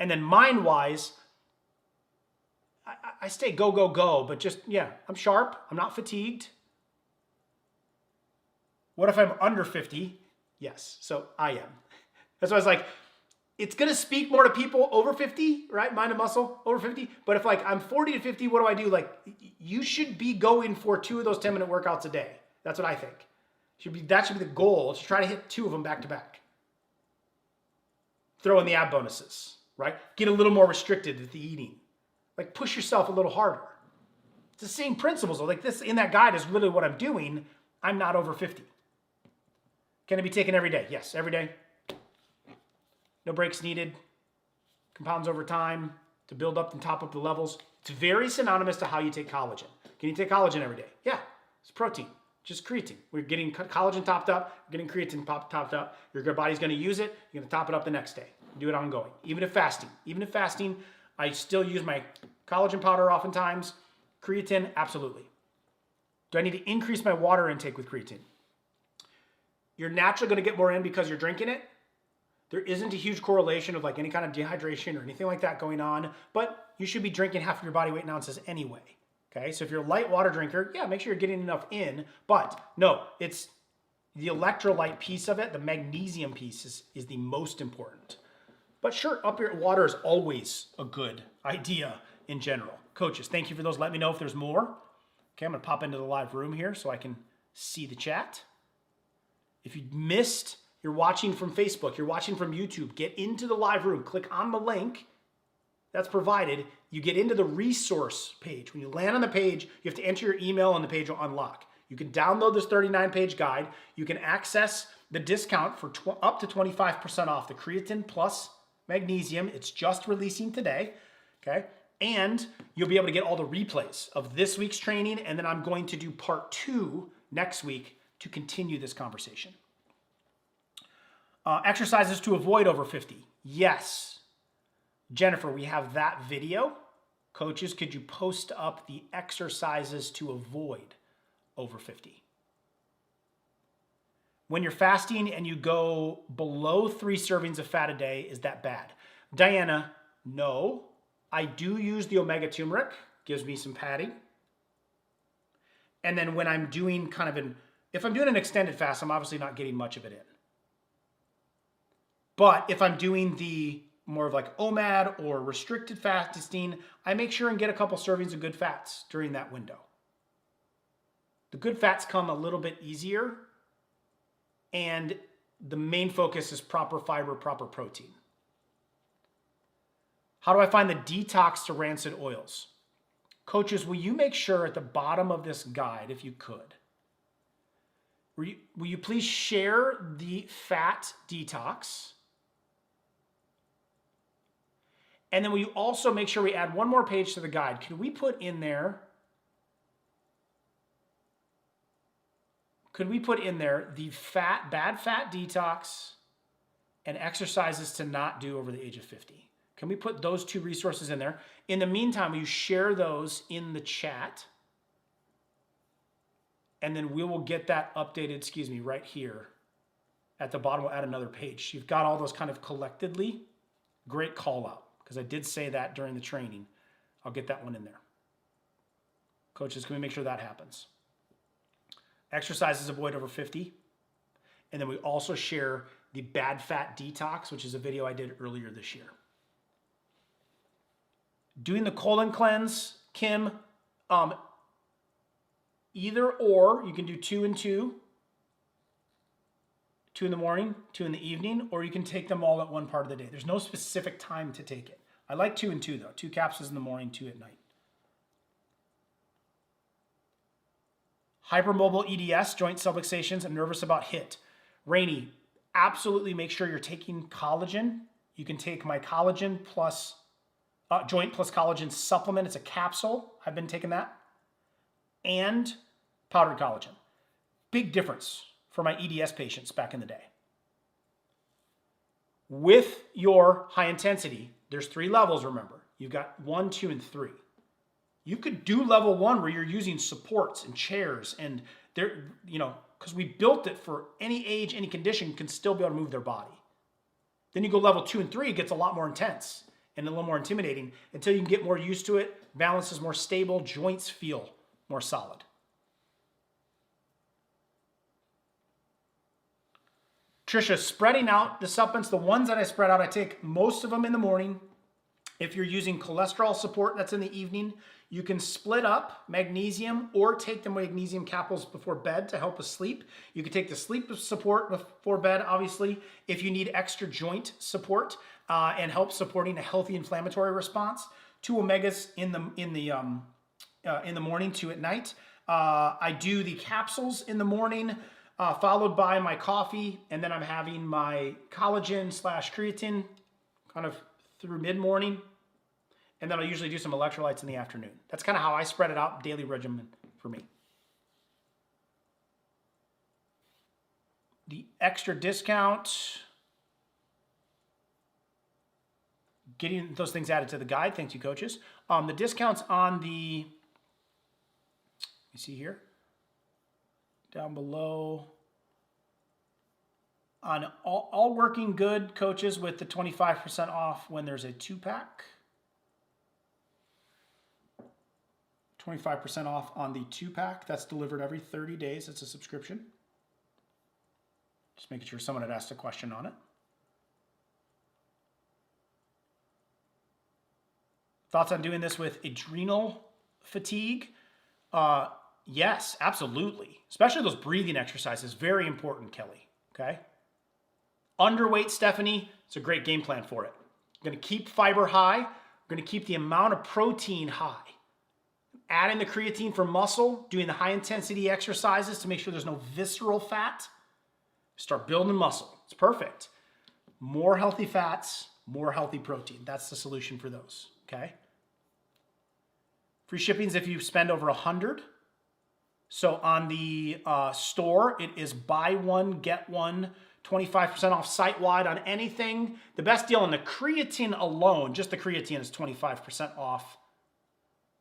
And then mind wise, I stay go, go, go, but just, I'm sharp. I'm not fatigued. What if I'm under 50? Yes, so I am. That's why I was like, it's going to speak more to people over 50, right? Mind and muscle, over 50. But if like I'm 40 to 50, what do I do? Like you should be going for 2 of those 10-minute workouts a day. That's what I think. That should be the goal. To try to hit 2 of them back to back. Throw in the ab bonuses, right? Get a little more restricted with the eating. Like push yourself a little harder. It's the same principles. Like this in that guide is literally what I'm doing. I'm not over 50. Can it be taken every day? Yes, every day. No breaks needed. Compounds over time to build up and top up the levels. It's very synonymous to how you take collagen. Can you take collagen every day? Yeah, it's protein, just creatine. We're getting collagen topped up, we're getting creatine topped up. Your body's gonna use it, you're gonna top it up the next day. Do it ongoing. Even if fasting, I still use my collagen powder oftentimes. Creatine, absolutely. Do I need to increase my water intake with creatine? You're naturally gonna get more in because you're drinking it. There isn't a huge correlation of like any kind of dehydration or anything like that going on, but you should be drinking half of your body weight in ounces anyway, Okay, so if you're a light water drinker, yeah, make sure you're getting enough in. But no, it's the electrolyte piece of it, the magnesium piece is the most important. But sure, up your water is always a good idea in general. Coaches, thank you for those. Let me know if there's more. Okay, I'm gonna pop into the live room here so I can see the chat. If you missed, you're watching from Facebook, you're watching from YouTube, get into the live room, click on the link that's provided. You get into the resource page. When you land on the page, you have to enter your email and the page will unlock. You can download this 39-page guide. You can access the discount for up to 25% off the creatine plus magnesium. It's just releasing today, okay? And you'll be able to get all the replays of this week's training, and then I'm going to do part 2 next week to continue this conversation. Exercises to avoid over 50. Yes. Jennifer, we have that video. Coaches, could you post up the exercises to avoid over 50? When you're fasting and you go below 3 servings of fat a day, is that bad? Diana, no. I do use the omega turmeric, gives me some padding. And then when I'm doing if I'm doing an extended fast, I'm obviously not getting much of it in. But if I'm doing the more of like OMAD or restricted fasting, I make sure and get a couple servings of good fats during that window. The good fats come a little bit easier, and the main focus is proper fiber, proper protein. How do I find the detox to rancid oils? Coaches, will you make sure at the bottom of this guide, if you could, will you please share the fat detox? And then will you also make sure we add one more page to the guide? Can we put in there, the bad fat detox and exercises to not do over the age of 50? Can we put those 2 resources in there? In the meantime, will you share those in the chat? And then we will get that updated, right here. At the bottom, we'll add another page. You've got all those kind of collectedly. Great call out, because I did say that during the training. I'll get that one in there. Coaches, can we make sure that happens? Exercises avoid over 50. And then we also share the bad fat detox, which is a video I did earlier this year. Doing the colon cleanse, Kim, either or, you can do 2 and 2. 2 in the morning, 2 in the evening, or you can take them all at one part of the day. There's no specific time to take it. I like 2 and 2 though. 2 capsules in the morning, 2 at night. Hypermobile EDS, joint subluxations, and nervous about HIIT. Rainy, absolutely make sure you're taking collagen. You can take my collagen plus joint plus collagen supplement. It's a capsule. I've been taking that. And powdered collagen. Big difference for my EDS patients back in the day. With your high intensity, there's 3 levels, remember. You've got 1, 2, and 3. You could do level 1 where you're using supports and chairs, and they're, because we built it for any age, any condition can still be able to move their body. Then you go level 2 and 3, it gets a lot more intense and a little more intimidating until you can get more used to it. Balance is more stable, joints feel more solid. Trisha, spreading out the supplements, the ones that I spread out, I take most of them in the morning. If you're using cholesterol support, that's in the evening. You can split up magnesium or take the magnesium capsules before bed to help with sleep. You can take the sleep support before bed, obviously, if you need extra joint support and help supporting a healthy inflammatory response. 2 omegas in the morning, 2 at night. I do the capsules in the morning, followed by my coffee, and then I'm having my collagen / creatine kind of through mid-morning, and then I'll usually do some electrolytes in the afternoon. That's kind of how I spread it out, daily regimen for me. The extra discount, getting those things added to the guide. Thank you, coaches. The discounts on the, you see here, down below, on all working good, coaches, with the 25% off when there's a 2-pack. 25% off on the 2-pack. That's delivered every 30 days. It's a subscription. Just making sure someone had asked a question on it. Thoughts on doing this with adrenal fatigue? Yes, absolutely. Especially those breathing exercises. Very important, Kelly. Okay. Underweight, Stephanie, it's a great game plan for it. I'm going to keep fiber high. I'm going to keep the amount of protein high. Adding the creatine for muscle, doing the high intensity exercises to make sure there's no visceral fat. Start building muscle. It's perfect. More healthy fats, more healthy protein. That's the solution for those. Okay. Free shippings if you spend over 100. So on the store, it is buy one, get one, 25% off site-wide on anything. The best deal on the creatine alone, just the creatine, is 25% off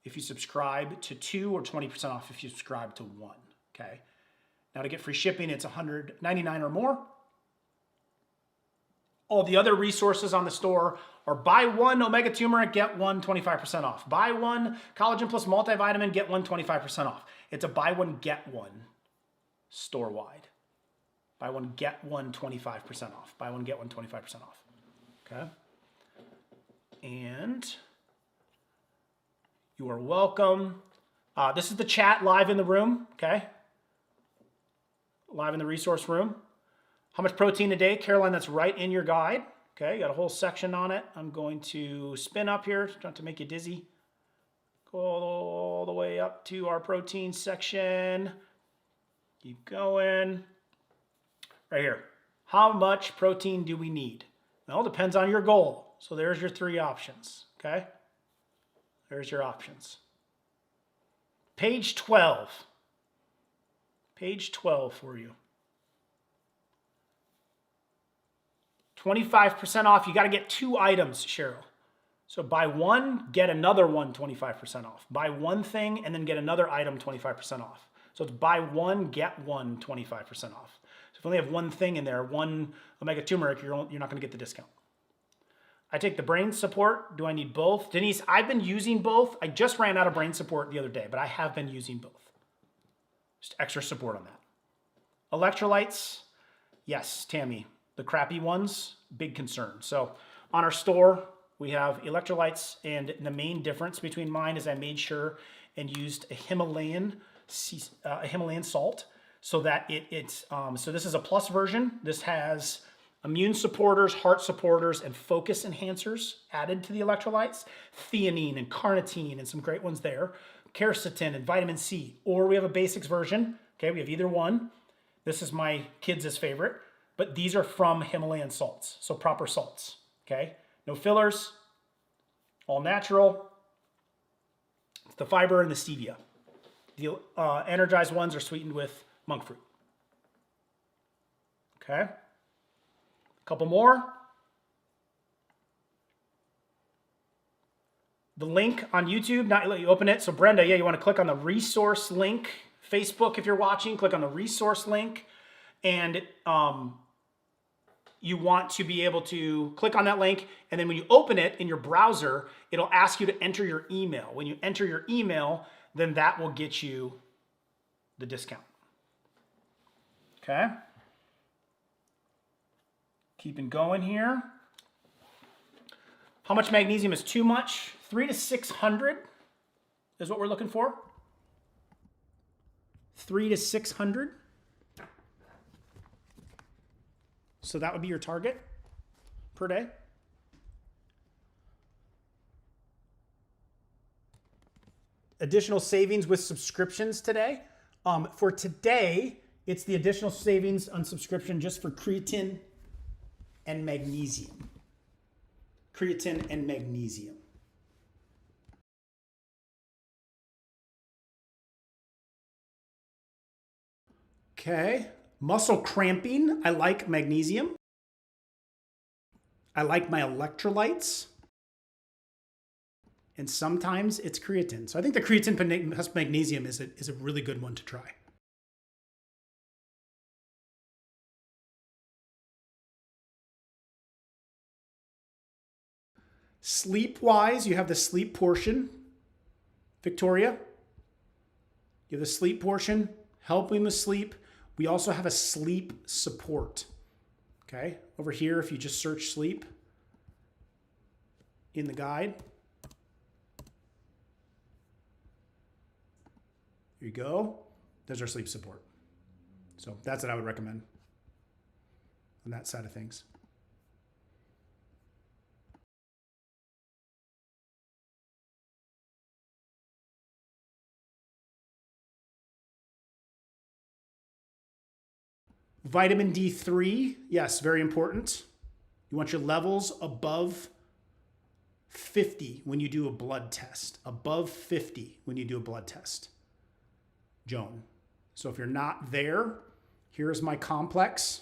if you subscribe to 2, or 20% off if you subscribe to 1. Okay. Now to get free shipping, it's $199 or more. All the other resources on the store are buy one omega turmeric, get one 25% off. Buy one collagen plus multivitamin, get one 25% off. It's a buy one, get one store-wide. Buy one, get one 25% off. Buy one, get one 25% off. Okay. And you are welcome. This is the chat live in the room. Okay. Live in the resource room. How much protein a day? Caroline, that's right in your guide. Okay, got a whole section on it. I'm going to spin up here, not to make you dizzy. Go all the way up to our protein section. Keep going. Right here. How much protein do we need? Well, it depends on your goal. So there's your 3 options. Okay, there's your options. Page 12. Page 12 for you. 25% off. You got to get 2 items, Cheryl. So buy one, get another one 25% off. Buy one thing and then get another item 25% off. So it's buy one, get one 25% off. So if you only have one thing in there, one omega turmeric, you're not going to get the discount. I take the brain support. Do I need both? Denise, I've been using both. I just ran out of brain support the other day, but I have been using both. Just extra support on that. Electrolytes, yes, Tammy. The crappy ones, big concern. So on our store, we have electrolytes, and the main difference between mine is I made sure and used a Himalayan salt so that so this is a plus version. This has immune supporters, heart supporters, and focus enhancers added to the electrolytes. Theanine and carnitine and some great ones there. Quercetin and vitamin C. Or we have a basics version. Okay, we have either one. This is my kids' favorite. But these are from Himalayan salts, so proper salts, okay? No fillers, all natural. It's the fiber and the stevia. The energized ones are sweetened with monk fruit. Okay? A couple more. The link on YouTube, not let you open it. So Brenda, yeah, you want to click on the resource link. Facebook, if you're watching, click on the resource link. And you want to be able to click on that link, and then when you open it in your browser, it'll ask you to enter your email. When you enter your email, then that will get you the discount. Okay? Keeping going here. How much magnesium is too much? 300 to 600 is what we're looking for. 300 to 600. So that would be your target per day. Additional savings with subscriptions today. For today, it's the additional savings on subscription just for creatine and magnesium. Creatine and magnesium. Okay. Muscle cramping, I like magnesium. I like my electrolytes. And sometimes it's creatine. So I think the creatine plus magnesium is a really good one to try. Sleep-wise, you have the sleep portion. Victoria, You have the sleep portion, helping with sleep. We also have a sleep support. Okay, over here, if you just search sleep in the guide, here you go. There's our sleep support. So that's what I would recommend on that side of things. Vitamin D3, yes, very important. You want your levels above 50 when you do a blood test. Above 50 when you do a blood test, Joan. So if you're not there, here's my complex.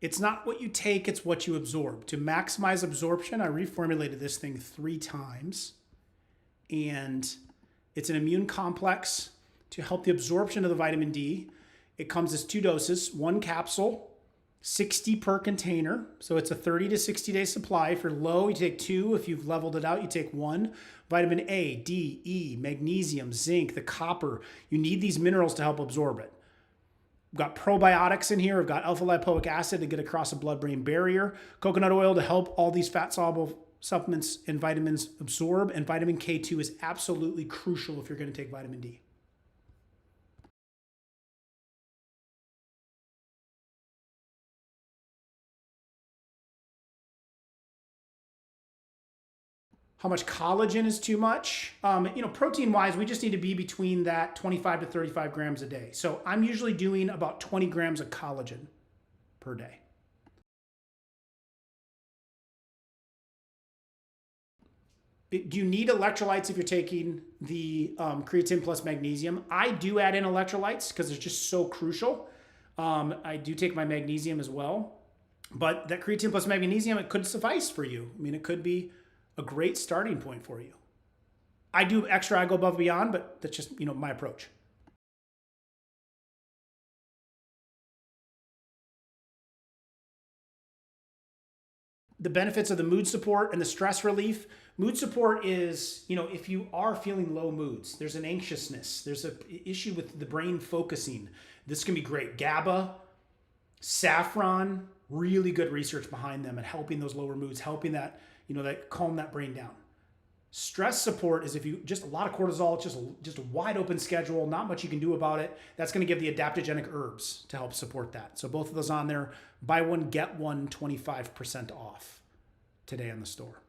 It's not what you take, it's what you absorb. To maximize absorption, I reformulated this thing 3 times. And it's an immune complex to help the absorption of the vitamin D. It comes as 2 doses, 1 capsule, 60 per container. So it's a 30 to 60 day supply. If you're low, you take 2. If you've leveled it out, you take 1. Vitamin A, D, E, magnesium, zinc, the copper. You need these minerals to help absorb it. We've got probiotics in here. We've got alpha lipoic acid to get across the blood-brain barrier. Coconut oil to help all these fat-soluble supplements and vitamins absorb. And vitamin K2 is absolutely crucial if you're going to take vitamin D. How much collagen is too much? Protein-wise, we just need to be between that 25 to 35 grams a day. So I'm usually doing about 20 grams of collagen per day. Do you need electrolytes if you're taking the creatine plus magnesium? I do add in electrolytes because it's just so crucial. I do take my magnesium as well. But that creatine plus magnesium, it could suffice for you. I mean, it could be a great starting point for you. I do extra, I go above and beyond, but that's just, my approach. The benefits of the mood support and the stress relief. Mood support is, if you are feeling low moods, there's an anxiousness, there's an issue with the brain focusing. This can be great. GABA, saffron, really good research behind them and helping those lower moods, helping that, that calm that brain down. Stress support is if you just a lot of cortisol, just a wide open schedule, not much you can do about it. That's going to give the adaptogenic herbs to help support that. So both of those on there. Buy one, get one, 25% off today on the store.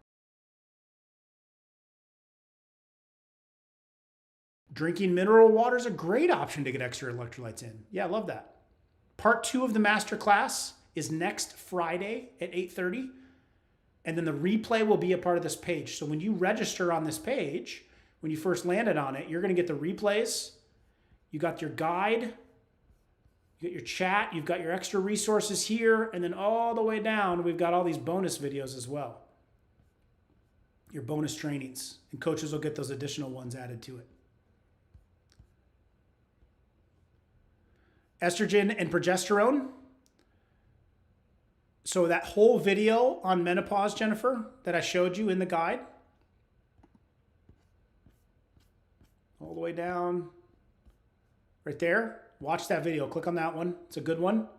Drinking mineral water is a great option to get extra electrolytes in. Yeah, I love that. Part 2 of the Masterclass is next Friday at 8:30. And then the replay will be a part of this page. So when you register on this page, when you first landed on it, you're going to get the replays. You got your guide, you got your chat, you've got your extra resources here, and then all the way down, we've got all these bonus videos as well. Your bonus trainings, and coaches will get those additional ones added to it. Estrogen and progesterone. So that whole video on menopause, Jennifer, that I showed you in the guide, all the way down right there, watch that video. Click on that one. It's a good one.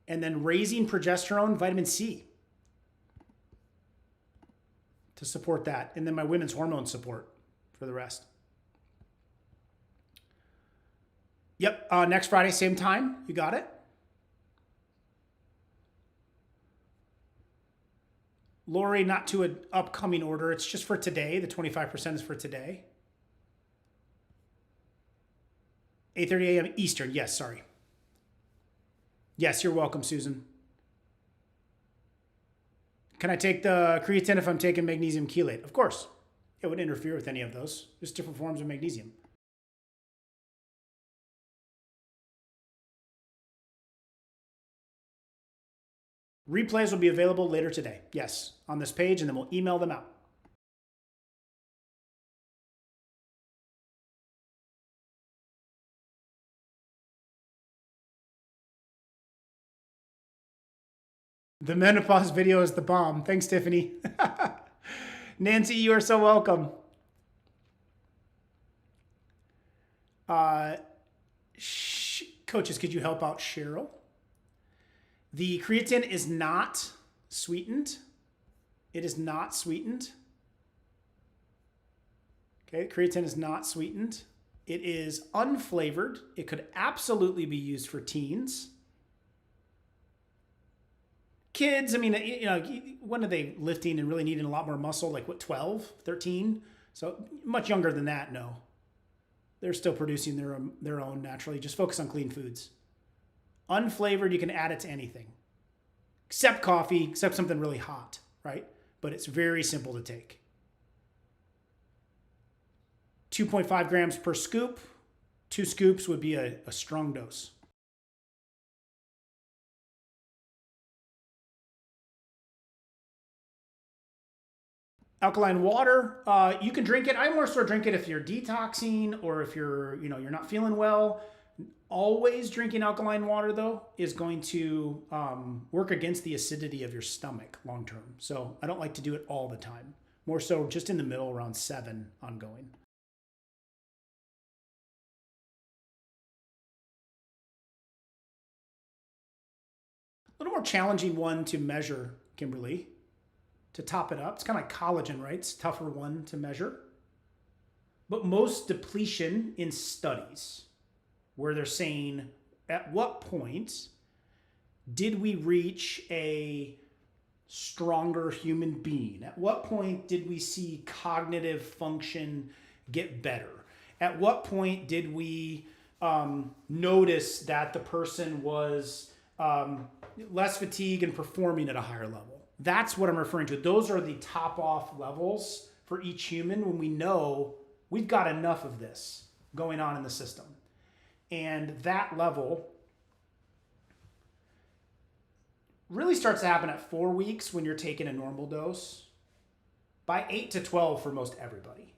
And then raising progesterone, vitamin C to support that. And then my women's hormone support for the rest. Yep, next Friday, same time. You got it. Lori, not to an upcoming order. It's just for today. The 25% is for today. 8:30 a.m. Eastern. Yes, sorry. Yes, you're welcome, Susan. Can I take the creatine if I'm taking magnesium chelate? Of course. It wouldn't interfere with any of those. Just different forms of magnesium. Replays will be available later today. Yes, on this page, and then we'll email them out. The menopause video is the bomb. Thanks, Tiffany. Nancy, you are so welcome. Coaches, could you help out Cheryl? The creatine is not sweetened. It is not sweetened. Okay, creatine is not sweetened. It is unflavored. It could absolutely be used for teens. Kids, I mean, when are they lifting and really needing a lot more muscle? Like what, 12, 13? So much younger than that, no. They're still producing their own naturally. Just focus on clean foods. Unflavored, you can add it to anything. Except coffee, except something really hot, right? But it's very simple to take. 2.5 grams per scoop. 2 scoops would be a strong dose. Alkaline water, you can drink it. I more so drink it if you're detoxing or if you're not feeling well. Always drinking alkaline water though is going to work against the acidity of your stomach long term. So I don't like to do it all the time. More so just in the middle, around 7 ongoing. A little more challenging one to measure, Kimberly, to top it up. It's kind of like collagen, right? It's a tougher one to measure. But most depletion in studies where they're saying at what point did we reach a stronger human being? At what point did we see cognitive function get better? At what point did we notice that the person was less fatigued and performing at a higher level? That's what I'm referring to. Those are the top off levels for each human when we know we've got enough of this going on in the system. And that level really starts to happen at 4 weeks when you're taking a normal dose, by 8 to 12 for most everybody.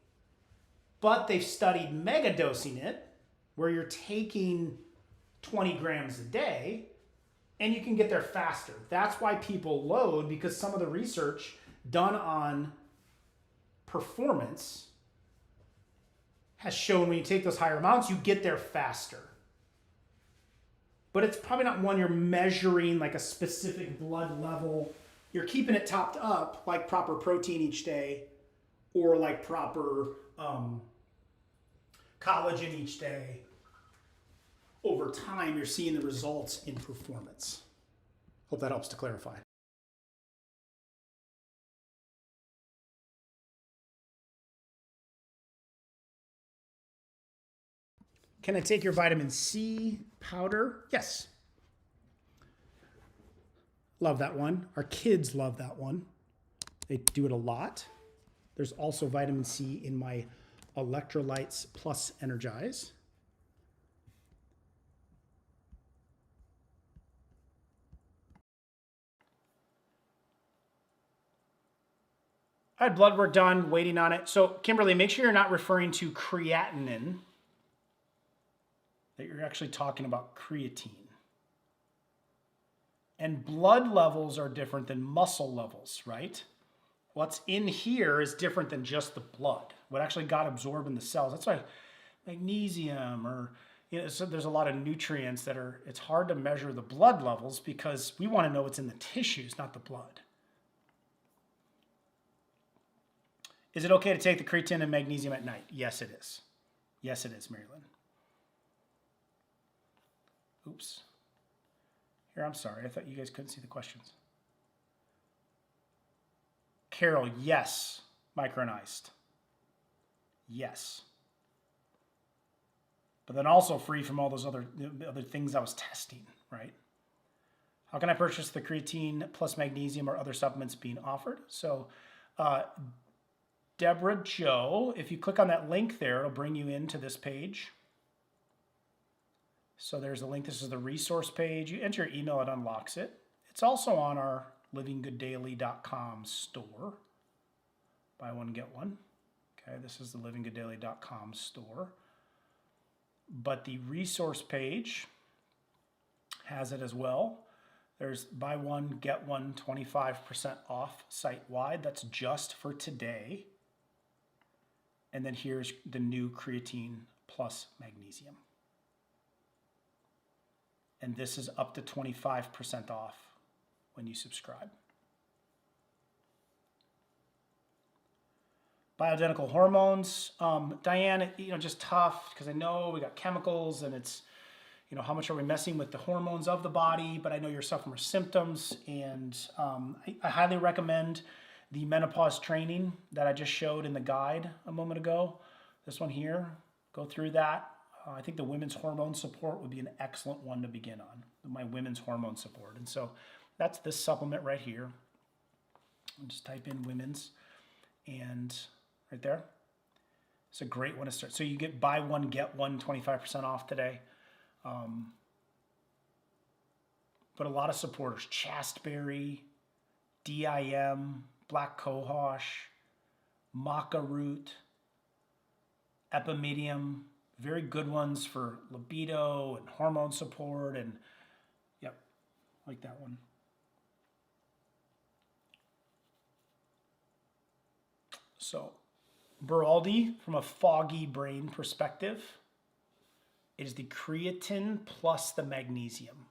But they've studied mega dosing it, where you're taking 20 grams a day, and you can get there faster. That's why people load, because some of the research done on performance has shown when you take those higher amounts, you get there faster. But it's probably not one you're measuring like a specific blood level. You're keeping it topped up like proper protein each day or like proper collagen each day. Over time, you're seeing the results in performance. Hope that helps to clarify. Can I take your vitamin C powder? Yes. Love that one. Our kids love that one. They do it a lot. There's also vitamin C in my Electrolytes Plus Energize. I had blood work done, waiting on it. So Kimberly, make sure you're not referring to creatinine, that you're actually talking about creatine. And blood levels are different than muscle levels, right? What's in here is different than just the blood. What actually got absorbed in the cells. That's why magnesium or, so there's a lot of nutrients that it's hard to measure the blood levels because we want to know what's in the tissues, not the blood. Is it okay to take the creatine and magnesium at night? Yes, it is. Yes, it is, Marilyn. Oops. Here, I'm sorry. I thought you guys couldn't see the questions. Carol, yes. Micro and iced. Yes. But then also free from all those other things I was testing, right? How can I purchase the creatine plus magnesium or other supplements being offered? So, Deborah Joe, if you click on that link there, it'll bring you into this page. So there's a link. This is the resource page. You enter your email, it unlocks it. It's also on our livinggooddaily.com store. Buy one, get one. Okay, this is the livinggooddaily.com store. But the resource page has it as well. There's buy one, get one, 25% off site-wide. That's just for today. And then here's the new creatine plus magnesium. And this is up to 25% off when you subscribe. Bioidentical hormones. Diane, just tough because I know we got chemicals and it's, how much are we messing with the hormones of the body, but I know you're suffering from symptoms, and I highly recommend the menopause training that I just showed in the guide a moment ago. This one here, go through that. I think the women's hormone support would be an excellent one to begin on, my women's hormone support. And so that's this supplement right here. I'll just type in women's, and right there. It's a great one to start. So you get buy one, get one, 25% off today. But a lot of supporters, chasteberry, DIM, black cohosh, maca root, epimedium, very good ones for libido and hormone support, and yep, like that one. So Beraldi, from a foggy brain perspective, is the creatine plus the magnesium.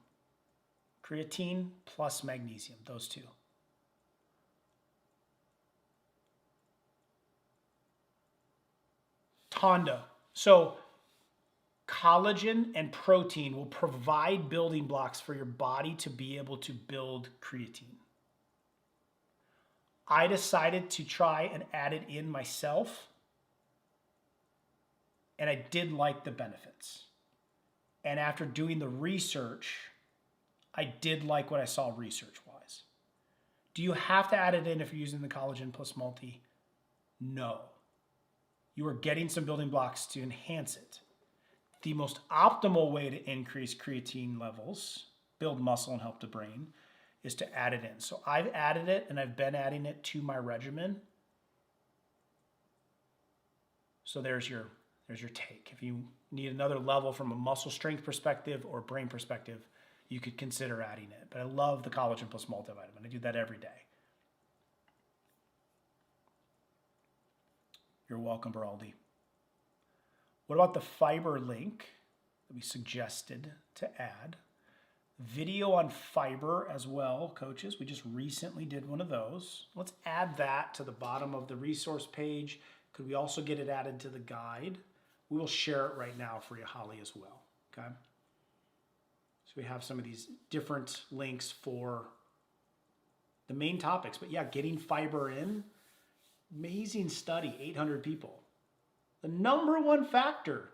Creatine plus magnesium, those two. Tonda. So collagen and protein will provide building blocks for your body to be able to build creatine. I decided to try and add it in myself, and I did like the benefits. And after doing the research, I did like what I saw research-wise. Do you have to add it in if you're using the collagen plus multi? No. You are getting some building blocks to enhance it. The most optimal way to increase creatine levels, build muscle and help the brain, is to add it in. So I've added it, and I've been adding it to my regimen. So there's your take. If you need another level from a muscle strength perspective or brain perspective, you could consider adding it. But I love the collagen plus multivitamin. I do that every day. You're welcome, Beraldi. What about the fiber link that we suggested to add? Video on fiber as well, coaches. We just recently did one of those. Let's add that to the bottom of the resource page. Could we also get it added to the guide? We will share it right now for you, Holly, as well. Okay. So we have some of these different links for the main topics. But yeah, getting fiber in, amazing study, 800 people. The number one factor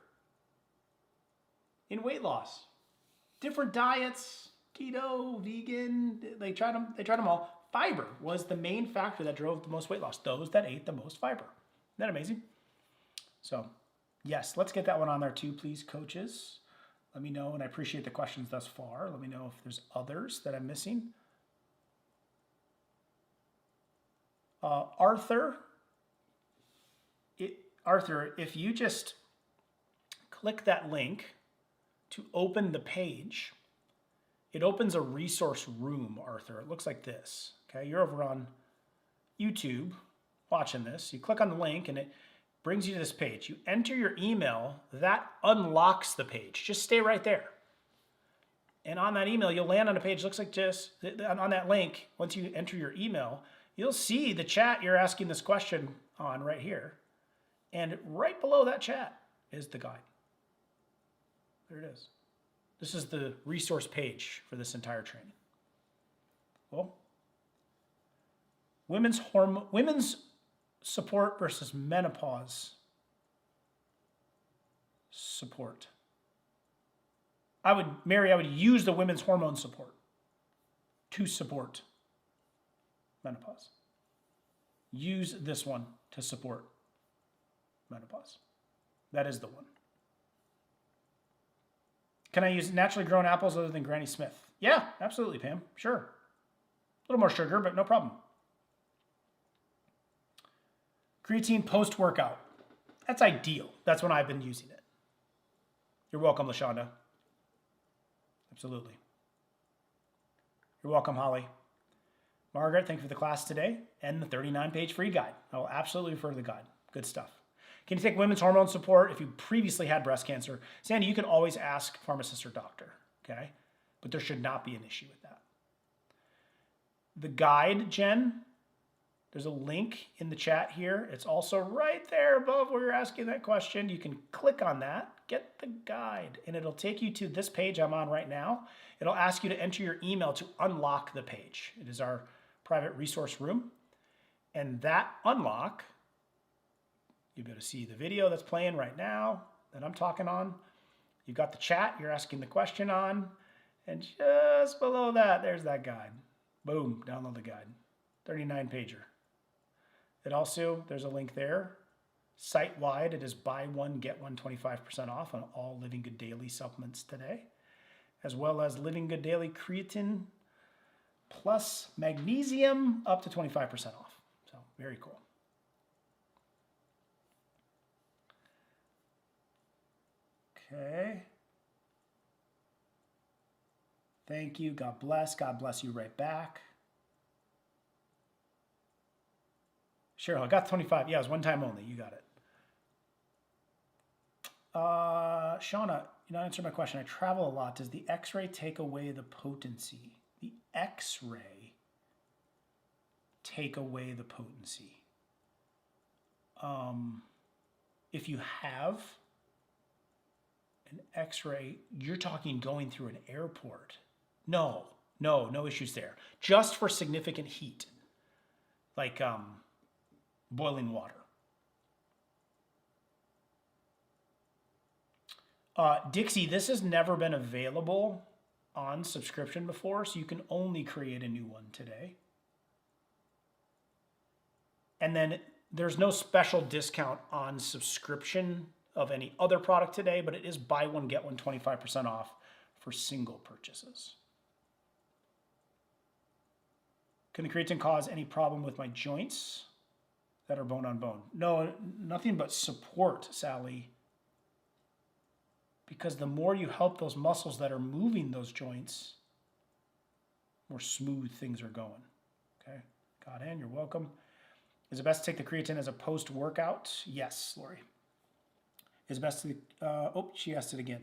in weight loss. Different diets, keto, vegan, they tried them all. Fiber was the main factor that drove the most weight loss, those that ate the most fiber. Isn't that amazing? So yes, let's get that one on there too, please, coaches. Let me know, and I appreciate the questions thus far. Let me know if there's others that I'm missing. Arthur, if you just click that link to open the page, it opens a resource room, Arthur. It looks like this. Okay, you're over on YouTube watching this. You click on the link and it brings you to this page. You enter your email, that unlocks the page. Just stay right there. And on that email, you'll land on a page, looks like just, on that link, once you enter your email, you'll see the chat you're asking this question on right here. And right below that chat is the guide. There it is. This is the resource page for this entire training. Well, women's support versus menopause support. I would use the women's hormone support to support menopause. Use this one to support menopause. That is the one. Can I use naturally grown apples other than Granny Smith? Yeah, absolutely, Pam. Sure. A little more sugar, but no problem. Creatine post-workout. That's ideal. That's when I've been using it. You're welcome, LaShonda. Absolutely. You're welcome, Holly. Margaret, thank you for the class today and the 39-page free guide. I will absolutely refer to the guide. Good stuff. Can you take women's hormone support if you previously had breast cancer? Sandy, you can always ask pharmacist or doctor, okay? But there should not be an issue with that. The guide, Jen, there's a link in the chat here. It's also right there above where you're asking that question. You can click on that, get the guide, and it'll take you to this page I'm on right now. It'll ask you to enter your email to unlock the page. It is our private resource room. And that unlock, you'll be able to see the video that's playing right now that I'm talking on. You've got the chat you're asking the question on. And just below that, there's that guide. Boom, download the guide. 39 pager. It also, there's a link there. Site-wide, it is buy one, get one 25% off on all Living Good Daily supplements today, as well as Living Good Daily creatine plus magnesium up to 25% off. So very cool. Okay. Thank you. God bless. God bless you right back. Cheryl, I got 25. Yeah, it was one time only. You got it. Shauna, you not answer my question. I travel a lot. Does the X-ray take away the potency? The X-ray take away the potency. If you have an X-ray, you're talking going through an airport. No issues there. Just for significant heat, like boiling water. Dixie, this has never been available on subscription before, so you can only create a new one today. And then there's no special discount on subscription of any other product today, but it is buy one, get one 25% off for single purchases. Can the creatine cause any problem with my joints that are bone on bone? No, nothing but support, Sally. Because the more you help those muscles that are moving those joints, more smooth things are going. Okay, Godhand, you're welcome. Is it best to take the creatine as a post-workout? Yes, Lori. Is it best to, oh, she asked it again.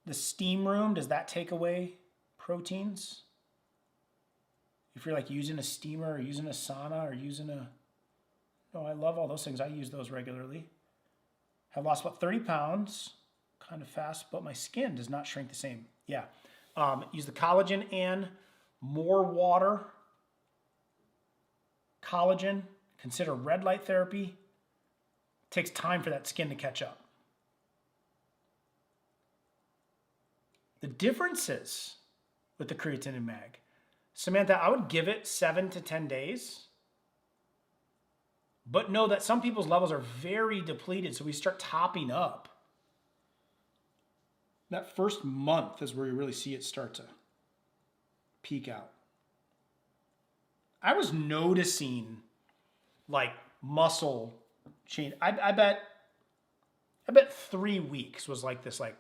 The steam room, does that take away proteins? If you're like using a steamer or using a sauna or using a, no, I love all those things. I use those regularly. Have lost about 30 pounds, kind of fast, but my skin does not shrink the same. Yeah, use the collagen and more water. Collagen, consider red light therapy. It takes time for that skin to catch up. The differences with the creatine and mag. Samantha, I would give it 7 to 10 days. But know that some people's levels are very depleted, so we start topping up. That first month is where you really see it start to peak out. I was noticing like muscle change. I bet 3 weeks was like this, like,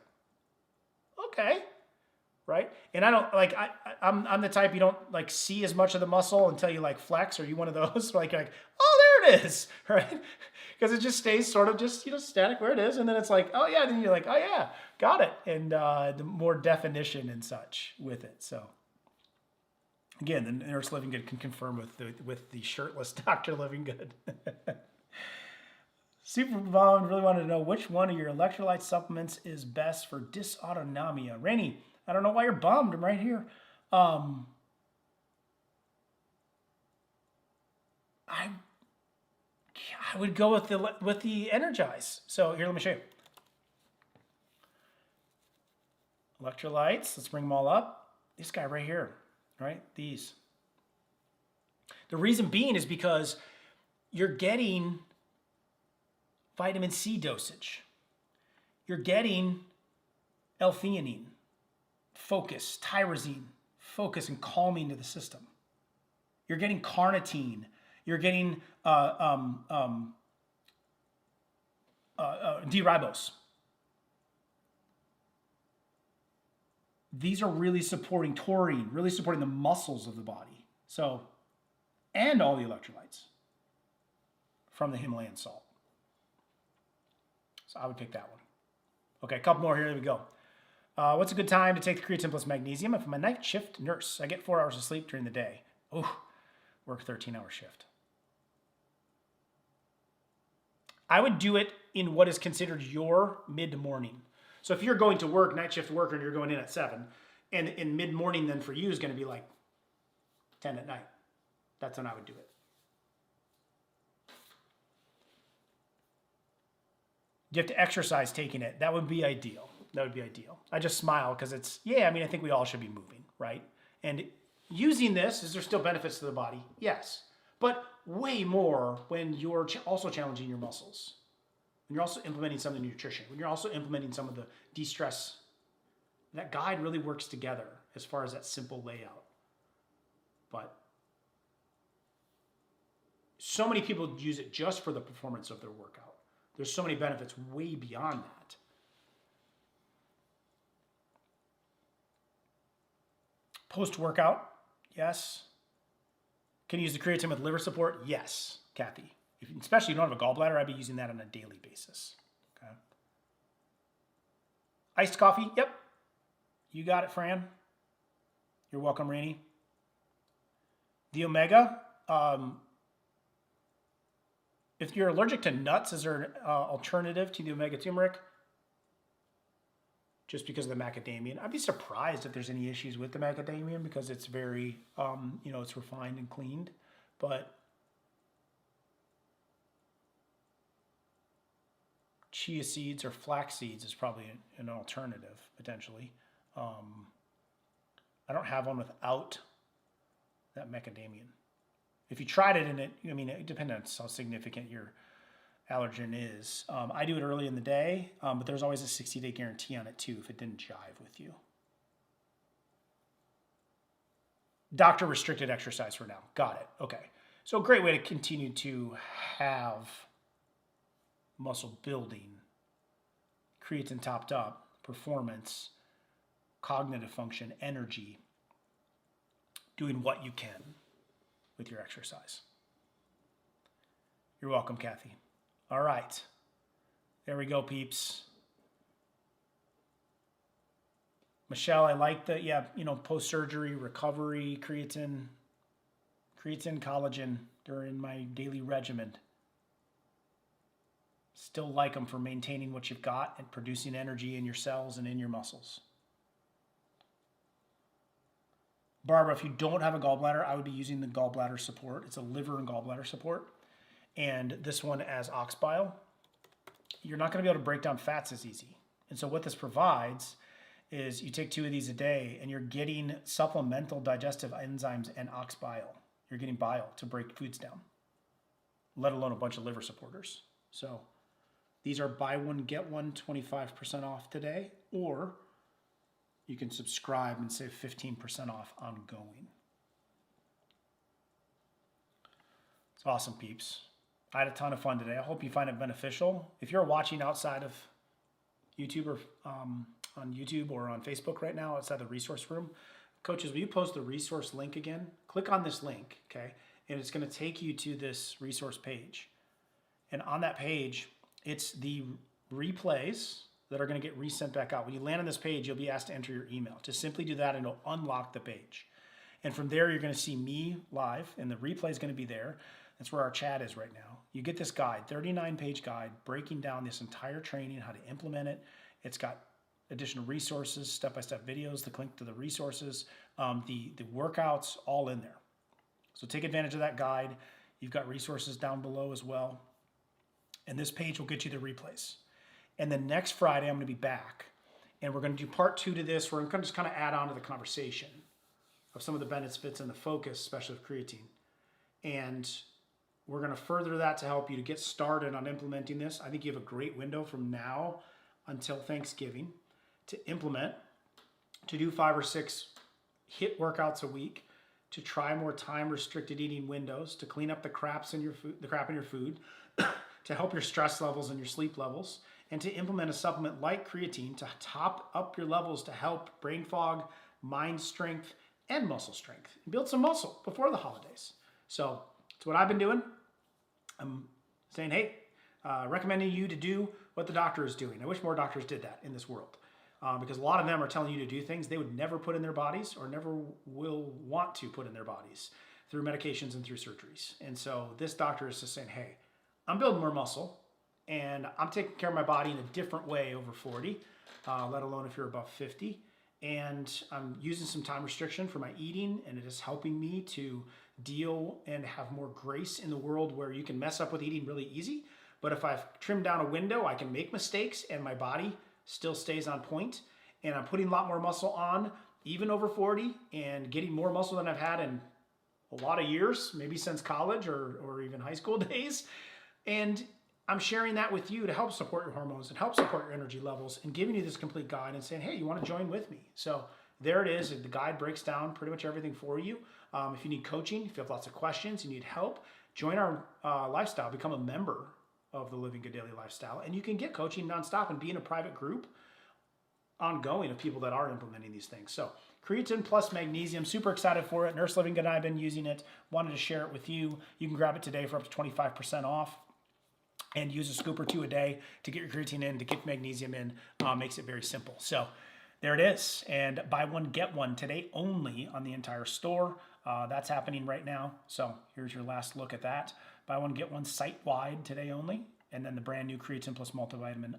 okay, right? And I don't like, I'm the type you don't like see as much of the muscle until you like flex. Are you one of those like, oh, there it is, right? Because it just stays sort of just, static where it is. And then it's like, oh yeah. Then you're like, oh yeah, got it. And the more definition and such with it. So again, the Nurse Living Good can confirm with the shirtless Dr. Living Good. Super Bond really wanted to know which one of your electrolyte supplements is best for dysautonomia. Rainey, I don't know why you're bummed. I'm right here. I would go with the Energize. So here, let me show you. Electrolytes. Let's bring them all up. This guy right here, right? These. The reason being is because you're getting vitamin C dosage. You're getting L-theanine, focus, tyrosine, focus and calming to the system. You're getting carnitine. You're getting D-ribose. These are really supporting taurine, really supporting the muscles of the body. So and all the electrolytes from the Himalayan salt. So I would pick that one. Okay, a couple more here. There we go. What's a good time to take the creatine plus magnesium? If I'm a night shift nurse, I get 4 hours of sleep during the day. Oh, work 13-hour shift. I would do it in what is considered your mid-morning. So if you're going to work, night shift worker, and you're going in at 7, and in mid-morning then for you is going to be like 10 at night. That's when I would do it. You have to exercise taking it. That would be ideal. That would be ideal. I just smile because it's, yeah, I mean, I think we all should be moving, right? And using this, is there still benefits to the body? Yes. But way more when you're also challenging your muscles. When you're also implementing some of the nutrition. When you're also implementing some of the de-stress. That guide really works together as far as that simple layout. But so many people use it just for the performance of their workout. There's so many benefits way beyond that. Post-workout, yes. Can you use the creatine with liver support? Yes, Kathy. Especially if you don't have a gallbladder, I'd be using that on a daily basis. Okay. Iced coffee, yep. You got it, Fran. You're welcome, Rainey. The omega, if you're allergic to nuts, is there an alternative to the omega turmeric? Just because of the macadamia. I'd be surprised if there's any issues with the macadamia because it's very, it's refined and cleaned. But chia seeds or flax seeds is probably an alternative, potentially. I don't have one without that macadamia. If you tried it in it, I mean, it depends on how significant your allergen is. I do it early in the day, but there's always a 60-day guarantee on it too if it didn't jive with you. Doctor restricted exercise for now. Got it. Okay. So a great way to continue to have muscle building, creatine topped up, performance, cognitive function, energy, doing what you can with your exercise. You're welcome, Kathy. All right. There we go, peeps. Michelle, I like the, post-surgery, recovery, creatine, collagen during my daily regimen. Still like them for maintaining what you've got and producing energy in your cells and in your muscles. Barbara, if you don't have a gallbladder, I would be using the gallbladder support. It's a liver and gallbladder support. And this one as ox bile. You're not going to be able to break down fats as easy. And so what this provides is you take 2 of these a day and you're getting supplemental digestive enzymes and ox bile. You're getting bile to break foods down, let alone a bunch of liver supporters. So these are buy one, get one, 25% off today, or you can subscribe and save 15% off ongoing. It's awesome, peeps. I had a ton of fun today. I hope you find it beneficial. If you're watching outside of YouTube or on YouTube or on Facebook right now, outside the resource room, coaches, will you post the resource link again? Click on this link, okay? And it's going to take you to this resource page. And on that page, it's the replays that are going to get resent back out. When you land on this page, you'll be asked to enter your email. Just simply do that and it'll unlock the page. And from there, you're going to see me live and the replay is going to be there. That's where our chat is right now. You get this guide, 39-page guide, breaking down this entire training, how to implement it. It's got additional resources, step-by-step videos, the link to the resources, the workouts, all in there. So take advantage of that guide. You've got resources down below as well. And this page will get you the replays. And then next Friday, I'm going to be back. And we're going to do part 2 to this. We're going to just kind of add on to the conversation of some of the benefits and the focus, especially of creatine. And we're going to further that to help you to get started on implementing this. I think you have a great window from now until Thanksgiving to implement, to do 5 or 6 HIIT workouts a week, to try more time-restricted eating windows, to clean up the crap in your food, to help your stress levels and your sleep levels, and to implement a supplement like creatine to top up your levels to help brain fog, mind strength, and muscle strength. And build some muscle before the holidays. So it's what I've been doing. I'm saying, hey, recommending you to do what the doctor is doing. I wish more doctors did that in this world. Because a lot of them are telling you to do things they would never put in their bodies or never will want to put in their bodies through medications and through surgeries. And so this doctor is just saying, hey, I'm building more muscle and I'm taking care of my body in a different way over 40, let alone if you're above 50. And I'm using some time restriction for my eating, and it is helping me to deal and have more grace in the world where you can mess up with eating really easy. But if I've trimmed down a window, I can make mistakes and my body still stays on point. And I'm putting a lot more muscle on, even over 40, and getting more muscle than I've had in a lot of years, maybe since college or even high school days. And I'm sharing that with you to help support your hormones and help support your energy levels and giving you this complete guide and saying, hey, you want to join with me? So there it is. The guide breaks down pretty much everything for you. If you need coaching, if you have lots of questions, you need help, join our lifestyle, become a member of the Living Good Daily Lifestyle. And you can get coaching nonstop and be in a private group ongoing of people that are implementing these things. So creatine plus magnesium, super excited for it. Nurse Living Good and I have been using it. Wanted to share it with you. You can grab it today for up to 25% off. And use a scoop or two a day to get your creatine in, to get magnesium in. Makes it very simple. So there it is. And buy one, get one today only on the entire store. That's happening right now. So here's your last look at that. Buy one, get one site-wide today only. And then the brand new creatine plus multivitamin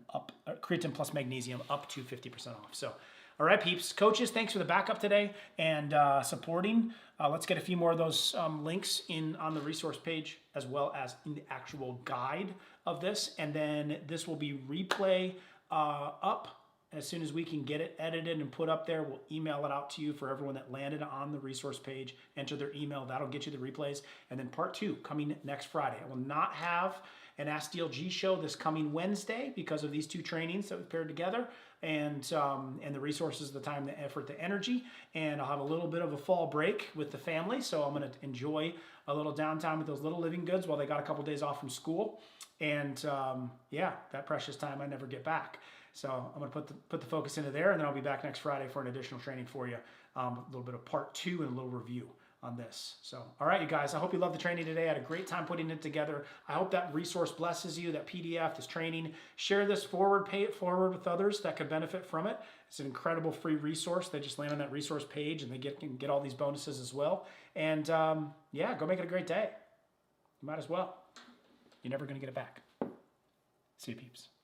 creatine plus magnesium up to 50% off. So, all right, peeps. Coaches, thanks for the backup today and supporting. Let's get a few more of those links in on the resource page as well as in the actual guide of this. And then this will be replay up as soon as we can get it edited and put up there. We'll email it out to you for everyone that landed on the resource page. Enter their email. That'll get you the replays. And then part 2 coming next Friday. I will not have an Ask DLG show this coming Wednesday because of these 2 trainings that we've paired together and the resources, the time, the effort, the energy. And I'll have a little bit of a fall break with the family. So I'm going to enjoy a little downtime with those little living goods while they got a couple days off from school. And yeah, that precious time I never get back. So I'm going to put the focus into there, and then I'll be back next Friday for an additional training for you. A little bit of part 2 and a little review on this. So, all right, you guys, I hope you loved the training today. I had a great time putting it together. I hope that resource blesses you, that PDF, this training. Share this forward, pay it forward with others that could benefit from it. It's an incredible free resource. They just land on that resource page and they can get all these bonuses as well. And yeah, go make it a great day. You might as well. You're never going to get it back. See you, peeps.